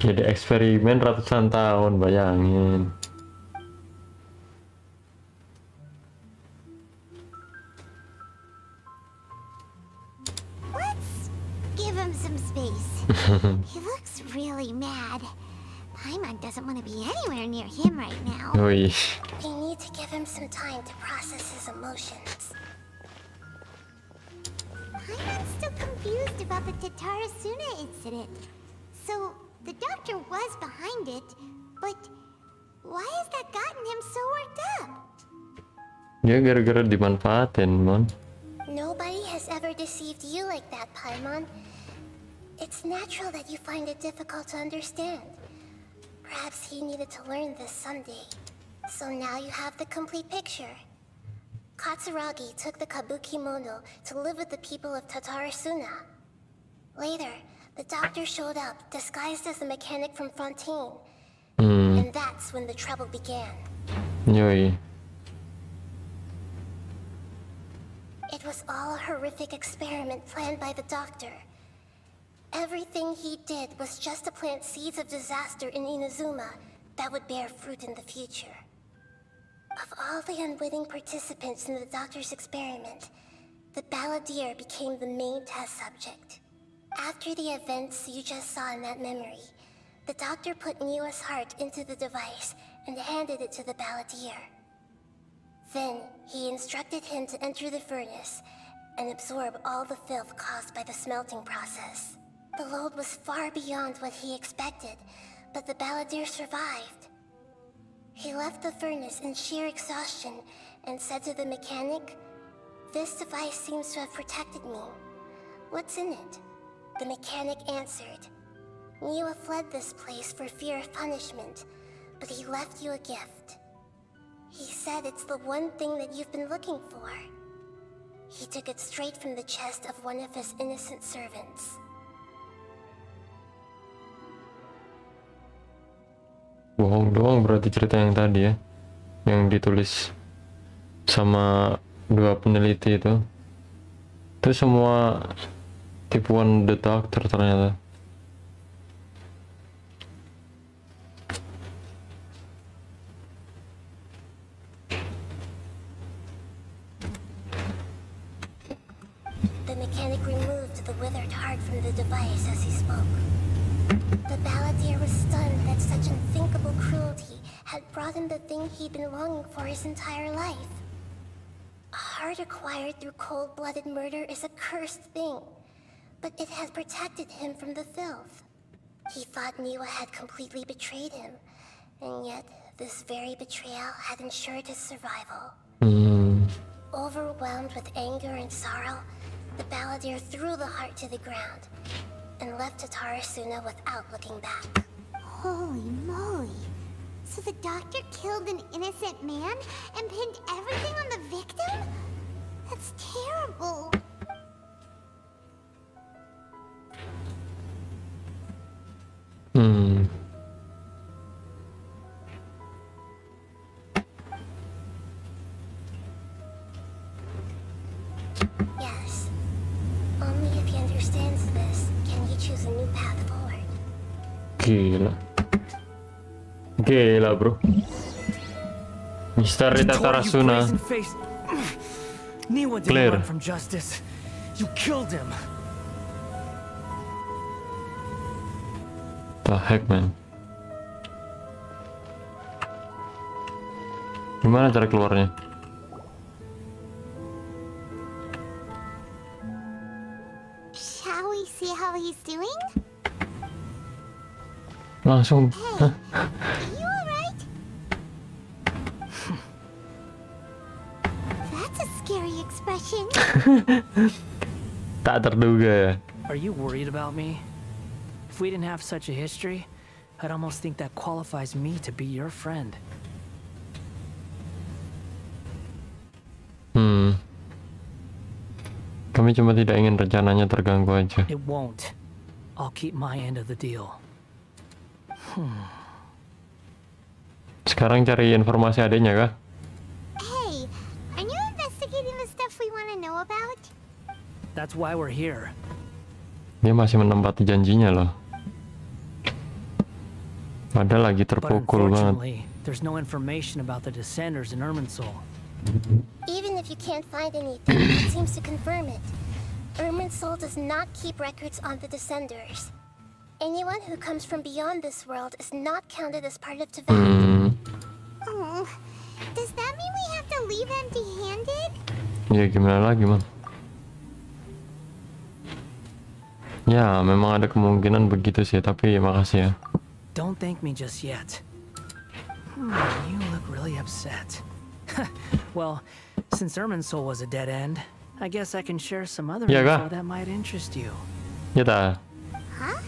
Jadi eksperimen ratusan tahun, bayangin. Let's give him some space. He looks really mad. Paimon doesn't want to be anywhere near him right now. Wih. We need to give him some time to process his emotions. Paimon's still confused about the Tatarasuna incident. So, the doctor was behind it, but why has that gotten him so worked up? Dia gara-gara dimanfaatin, Mon. Nobody has ever deceived you like that, Paimon. It's natural that you find it difficult to understand. Perhaps he needed to learn this someday. So now you have the complete picture. Katsuragi took the kabuki mono to live with the people of Tatarasuna. Later, the doctor showed up, disguised as a mechanic from Fontaine. And that's when the trouble began. Yoi. It was all a horrific experiment planned by the doctor. Everything he did was just to plant seeds of disaster in Inazuma that would bear fruit in the future. Of all the unwitting participants in the doctor's experiment, the balladeer became the main test subject. After the events you just saw in that memory, the doctor put Niwa's heart into the device and handed it to the balladeer. Then, he instructed him to enter the furnace and absorb all the filth caused by the smelting process. The load was far beyond what he expected, but the balladeer survived. He left the furnace in sheer exhaustion and said to the mechanic, "This device seems to have protected me. What's in it?" The mechanic answered, "Niwa fled this place for fear of punishment, but he left you a gift. He said it's the one thing that you've been looking for." He took it straight from the chest of one of his innocent servants. Bohong doang berarti cerita yang tadi ya, yang ditulis sama dua peneliti itu semua tipuan The Doctor ternyata. The mechanic removed the withered heart from the device as he spoke. The balladeer was stunned that such unthinkable cruelty had brought him the thing he'd been longing for his entire life. A heart acquired through cold-blooded murder is a cursed thing, but it has protected him from the filth. He thought Niwa had completely betrayed him, and yet this very betrayal had ensured his survival. Overwhelmed with anger and sorrow, the balladeer threw the heart to the ground and left Tatarasuna without looking back. Holy moly. So the doctor killed an innocent man and pinned everything on the victim? That's terrible. Yes. Only if he understands this can he choose a new path forward. Gila bro. Misteri Tatarasuna. Niwa didn't Clear. run from justice. You killed him. The heck man. Gimana cara keluarnya? Shall we see how he's doing? Langsung. Hey, are you alright? That's a scary expression. Tak terduga ya. Are you worried about me? If we didn't have such a history, I'd almost think that qualifies me to be your friend. Kami cuma tidak ingin rencananya terganggu aja. It won't. I'll keep my end of the deal. Sekarang cari informasi adanya kah? Hey, are you investigating the stuff we want to know about? That's why we're here. Dia masih menempati janjinya loh. Padahal lagi But terpukul banget. unfortunately, there's no information about the descenders in Irminsul. Even if you can't find anything, it seems to confirm it. Irminsul does not keep records on the descenders. Anyone who comes from beyond this world is not counted as part of Tibet. Oh, does that mean we have to leave empty-handed? Ya gimana lagi man? Ya memang ada kemungkinan begitu sih, tapi makasih ya. Don't thank me just yet. You look really upset. Well, since Irminsul was a dead end, I guess I can share some other Yeah, info kah? that might interest you. Ya ta? Huh?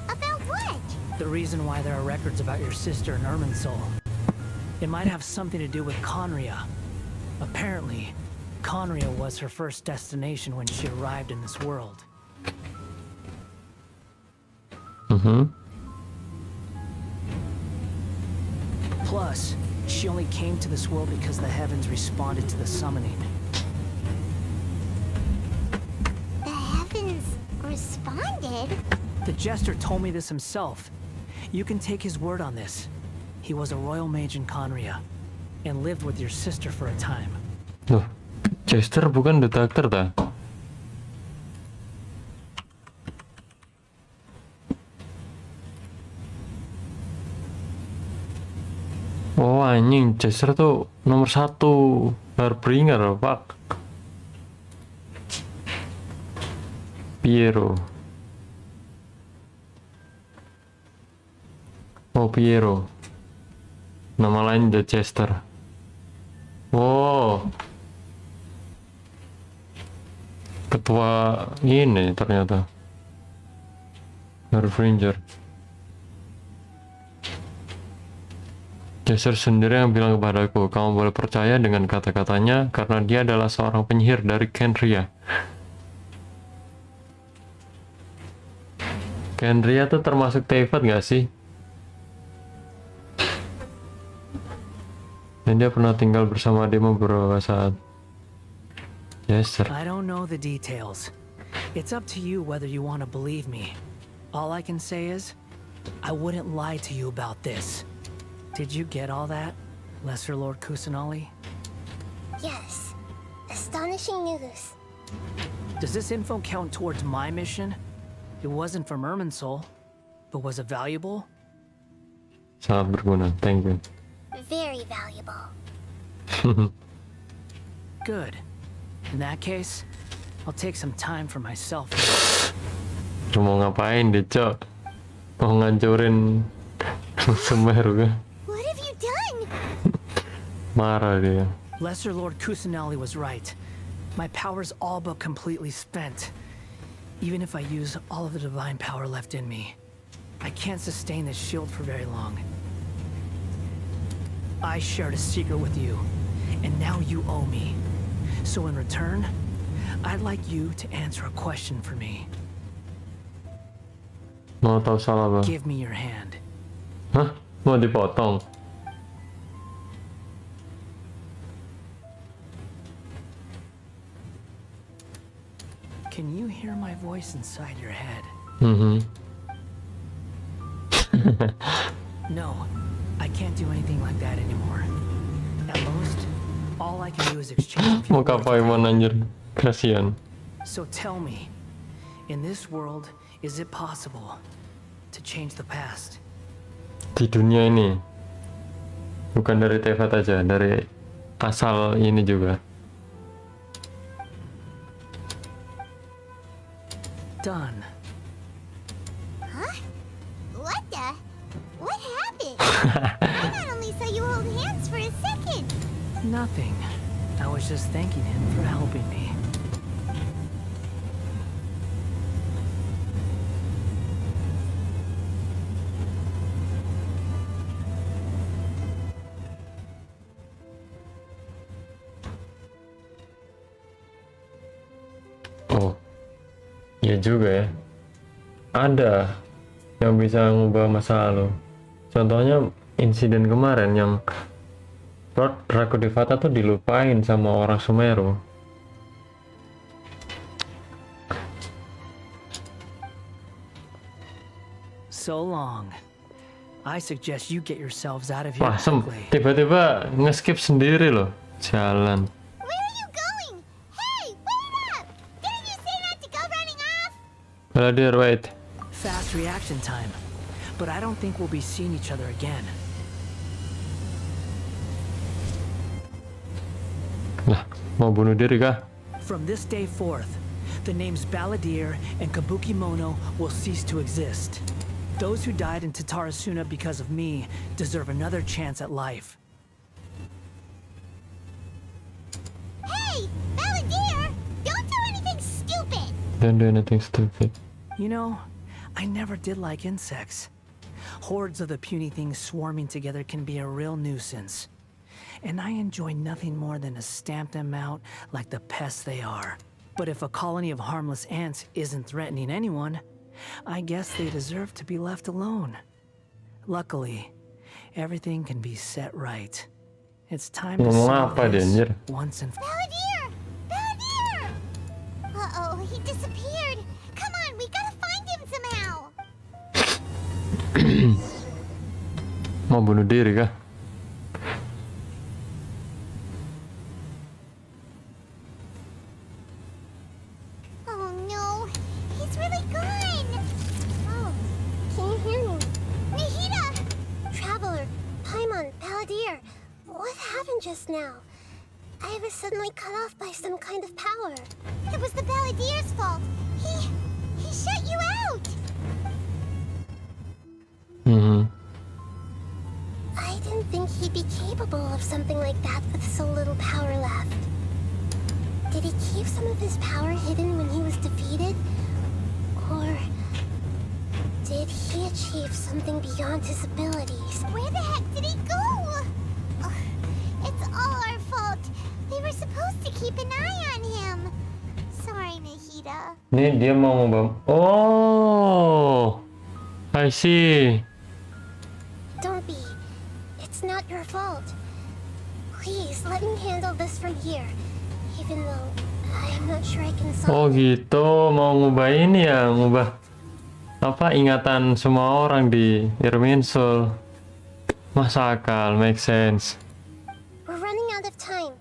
About what? The reason why there are records about your sister in Irminsul. It might have something to do with Conria. Apparently, Conria was her first destination when she arrived in this world. Plus, she only came to this world because the heavens responded to the summoning. The heavens responded? The jester told me this himself. You can take his word on this. He was a royal mage in Conria and lived with your sister for a time. Loh, Chester bukan the doctor ta? Oh anjing, Chester tuh nomor 1 Harbringer, pak. Piero. Oh Piero. Nama lain The Chester. Oh. Ketua ini ternyata. Harbringer. Chester sendiri yang bilang kepadaku, kamu boleh percaya dengan kata-katanya karena dia adalah seorang penyihir dari Conria. Conria tuh termasuk Teyvat gak sih? Dan dia pernah tinggal bersama Demo beberapa saat. Chester. I don't know the details. It's up to you whether you want to believe me. All I can say is, I wouldn't lie to you about this. Did you get all that, Lesser Lord Kusanali? Yes. Astonishing news. Does this info count towards my mission? It wasn't from Irminsul, but was it valuable? Sangat berguna, thank you. Very valuable. Good. In that case, I'll take some time for myself. Lu mau ngapain deh, Cok? Mau ngancurin Sumeru kan? What have you done? Marah dia. Lesser Lord Kusanali was right. My power's all but completely spent. Even if I use all of the divine power left in me, I can't sustain this shield for very long. I shared a secret with you, and now you owe me. So in return, I'd like you to answer a question for me. Mau tahu salah bang? Give me your hand. Hah? Mau dipotong? Can you hear my voice inside your head? No, I can't do anything like that anymore. At most, all I can do is exchange a few Mau words. kapan anjir? Kasian. So tell me, in this world, is it possible to change the past? Di dunia ini, bukan dari Teyvat aja, dari asal ini juga. Done. Huh? What the? What happened? I only saw you hold hands for a second. Nothing. I was just thanking him for helping me. Oh, iya juga ya. Ada yang bisa ngubah masa lalu. Contohnya insiden kemarin yang Lord Rakudevata tuh dilupain sama orang Sumeru. So long. I suggest you get yourselves out of here Wah, quickly. tiba-tiba nge-skip sendiri loh jalan. Where are you going? Hey, wait up! Didn't you say not to go running off? Bela dear, wait. Fast reaction time. But I don't think we'll be seeing each other again. Lah, mau bunuh diri kah? From this day forth, the names Balladeer and Kabukimono will cease to exist. Those who died in Tatarasuna because of me deserve another chance at life. Don't do anything stupid. You know, I never did like insects. Hordes of the puny things swarming together can be a real nuisance. And I enjoy nothing more than to stamp them out like the pests they are. But if a colony of harmless ants isn't threatening anyone, I guess they deserve to be left alone. Luckily, everything can be set right. It's time to Ngomong solve apa dia, this anjir? once and Balladeer! Balladeer! Uh-oh, he disappeared. Come on, we gotta find him somehow. Mau bunuh diri kah? Oh no, he's really gone. Oh, can you hear me? Nahida! Traveler, Paimon, Balladeer, what happened just now? I was suddenly cut off by some kind of power. It was the Balladeer's fault. He shut you out. I didn't think he'd be capable of something like that with so little power left. Did he keep some of his power hidden when he was defeated? Or did he achieve something beyond his abilities? Where the heck did he go? Ugh, it's all our fault. We were supposed to keep an eye on him. Sorry, Nahida. Nih dia mau ngubah. Oh, I see. Don't be. It's not your fault. Please, let me handle this from here. Even though I'm not sure I can solve Oh gitu, mau ngubah ini ya, ngubah apa ingatan semua orang di Irminsul. Masuk akal, make sense. We're running out of time.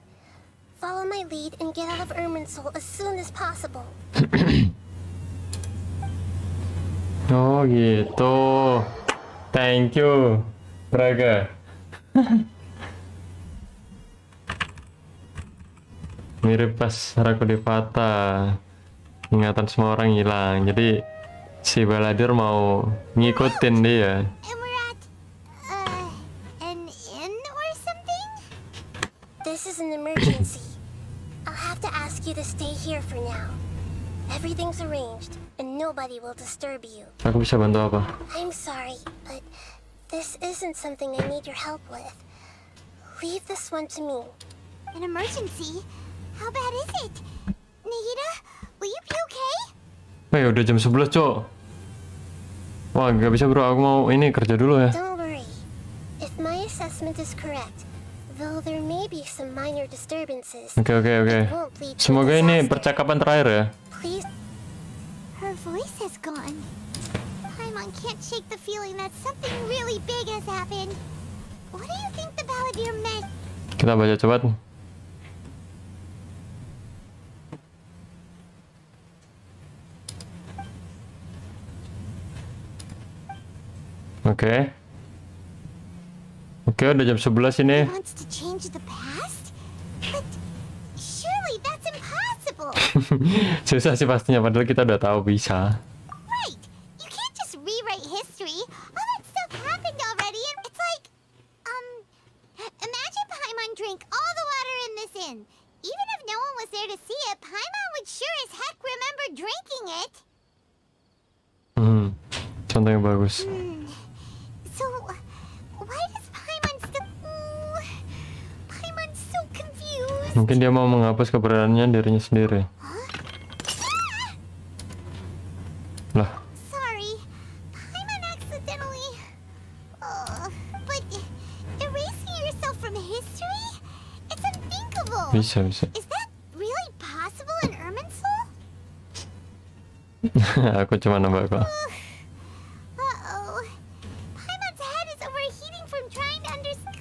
Follow my lead and get out of Irminsul as soon as possible. Oh gitu. Thank you, Braga. Mirip pas Rakudipata, ingatan semua orang hilang. Jadi si Balladeer mau ngikutin dia. And we're at, an inn or something? This is an emergency. I'll have to ask you to stay here for now. Everything's arranged, and nobody will disturb you. Aku bisa bantu apa? I'm sorry, but this isn't something I need your help with. Leave this one to me. An emergency? How bad is it? Nahida, will you be okay? Wah, udah jam 11, Cok. Wah, gak bisa bro, aku mau ini kerja dulu ya. Don't worry. If my assessment is correct, though there may be some minor disturbances, Oke. it won't lead to a Semoga ini disaster. percakapan terakhir ya. Please. Her voice has gone. Paimon can't shake the feeling that something really big has happened. What do you think the Balladeer meant? Kita baca cepat. Oke, udah jam 11 ini. He wants to change the past? But surely that's impossible. Susah sih pastinya, padahal kita udah tahu bisa. Right. You can't just rewrite history. All that stuff happened already, and it's like, imagine Paimon drank all the water in this inn. Even if no one was there to see it, Paimon would sure as heck remember drinking it. Contoh yang bagus. So, why does Paimon still... Paimon's so confused. Mungkin dia mau menghapus keberadaannya dirinya sendiri. Lah, Sorry, Paimon accidentally... but erasing yourself from history? It's unthinkable. bisa. Is that really possible in Irminsul? Aku cuma nambah kok. Uh-oh. Paimon's head is overheating from trying to understand...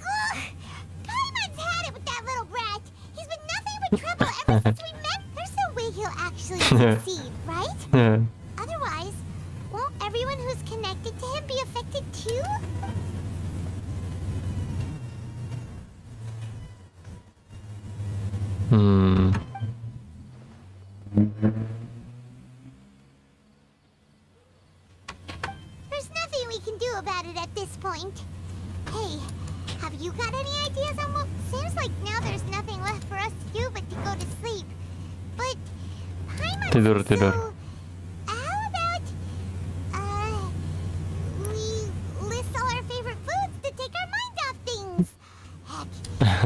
Paimon's had it with that little brat. He's been nothing but trouble ever since we met. There's no way he'll actually succeed, right? Otherwise, won't everyone who's connected to him be affected too? There's nothing we can do about it at this point. Hey, have you got any ideas on what... Seems like now there's nothing left for us to do but to go to sleep. But Paimon's Tidur. so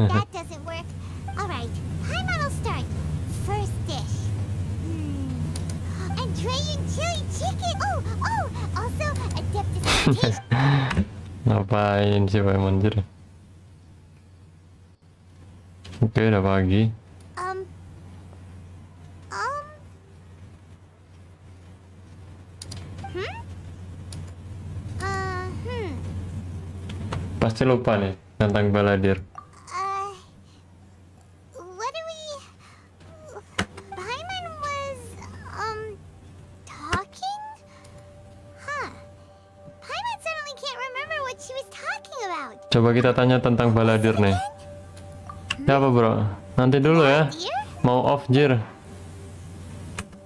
that doesn't work. Alright, Paimon will start. First dish. Andrean chili chicken. Oh, also adeptus taste. Ngapain sih Pak Manjir? Oke, udah pagi. Pasti lupa nih tentang baladir. What do we... Paimon was, talking? Huh. Paimon suddenly can't remember what she was talking about. Coba kita tanya tentang baladir nih. Ya apa bro? Nanti dulu ya. Dear? Mau off Jir.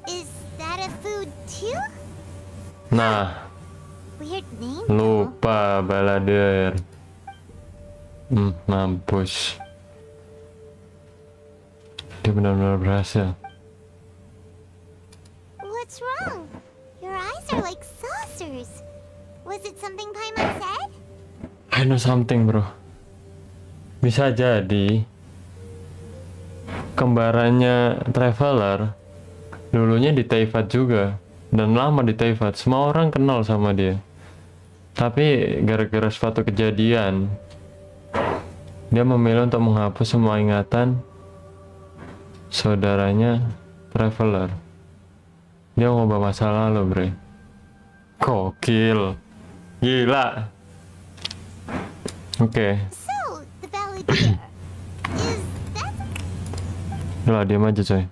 Is that a food too? Nah, Weird name. lupa baladir. Mampus. Dia benar-benar berhasil. What's wrong? Your eyes are like saucers. Was it something Paimon said? I know something bro. Bisa jadi kembarannya Traveler dulunya di Taifat juga, dan lama di Taifat. Semua orang kenal sama dia, tapi gara-gara suatu kejadian dia memilih untuk menghapus semua ingatan saudaranya Traveler. Dia ngubah masa lalu bre. Gokil, gila. Oke. So, the balladeer. Is that... Udah diam aja coy.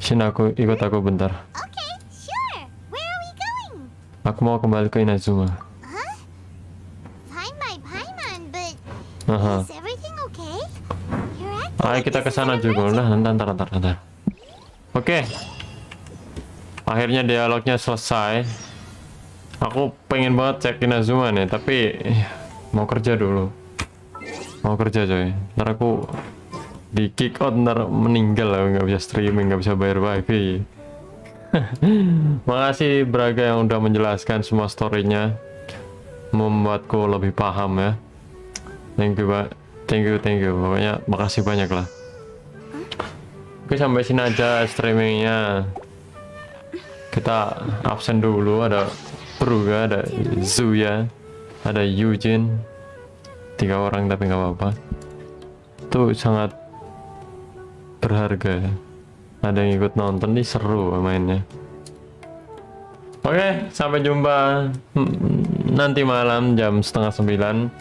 Sini ikut aku bentar. Okay, sure. Where are we going? Aku mau kembali ke Inazuma. Huh? Find my Paimon, but Aha. is everything okay? You're acting Ayo like kita ke this is sana an juga. emergency. Udah, ntar. Oke. Akhirnya dialognya selesai. Aku pengen banget cek Inazuma nih, tapi mau kerja dulu. Mau kerja coy. Ntar aku di kick out, ntar meninggal lah, nggak bisa streaming, nggak bisa bayar wifi. Makasih Braga yang udah menjelaskan semua storynya, membuatku lebih paham ya. Thank you Pak, thank you. Pokoknya makasih banyak lah. Oke, sampai sini aja streamingnya. Kita absen dulu. Ada Bruga, ada Zuya, ada Eugene. 3 orang tapi nggak apa-apa. Itu sangat berharga. Ada yang ikut nonton nih, seru mainnya. Oke, sampai jumpa nanti malam jam 8:30.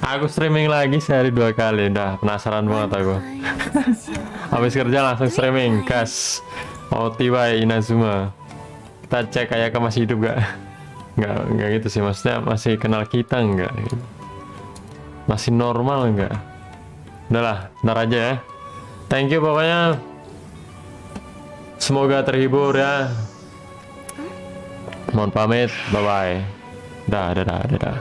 Aku streaming lagi sehari 2 kali. Udah penasaran banget aku. Habis kerja langsung streaming, gas. OTY Inazuma. Kita cek kayak masih hidup gak? Nggak gitu sih, maksudnya masih kenal kita nggak? Masih normal nggak? Udahlah, ntar aja ya. Thank you pokoknya. Semoga terhibur ya. Mohon pamit, bye bye. Dadah.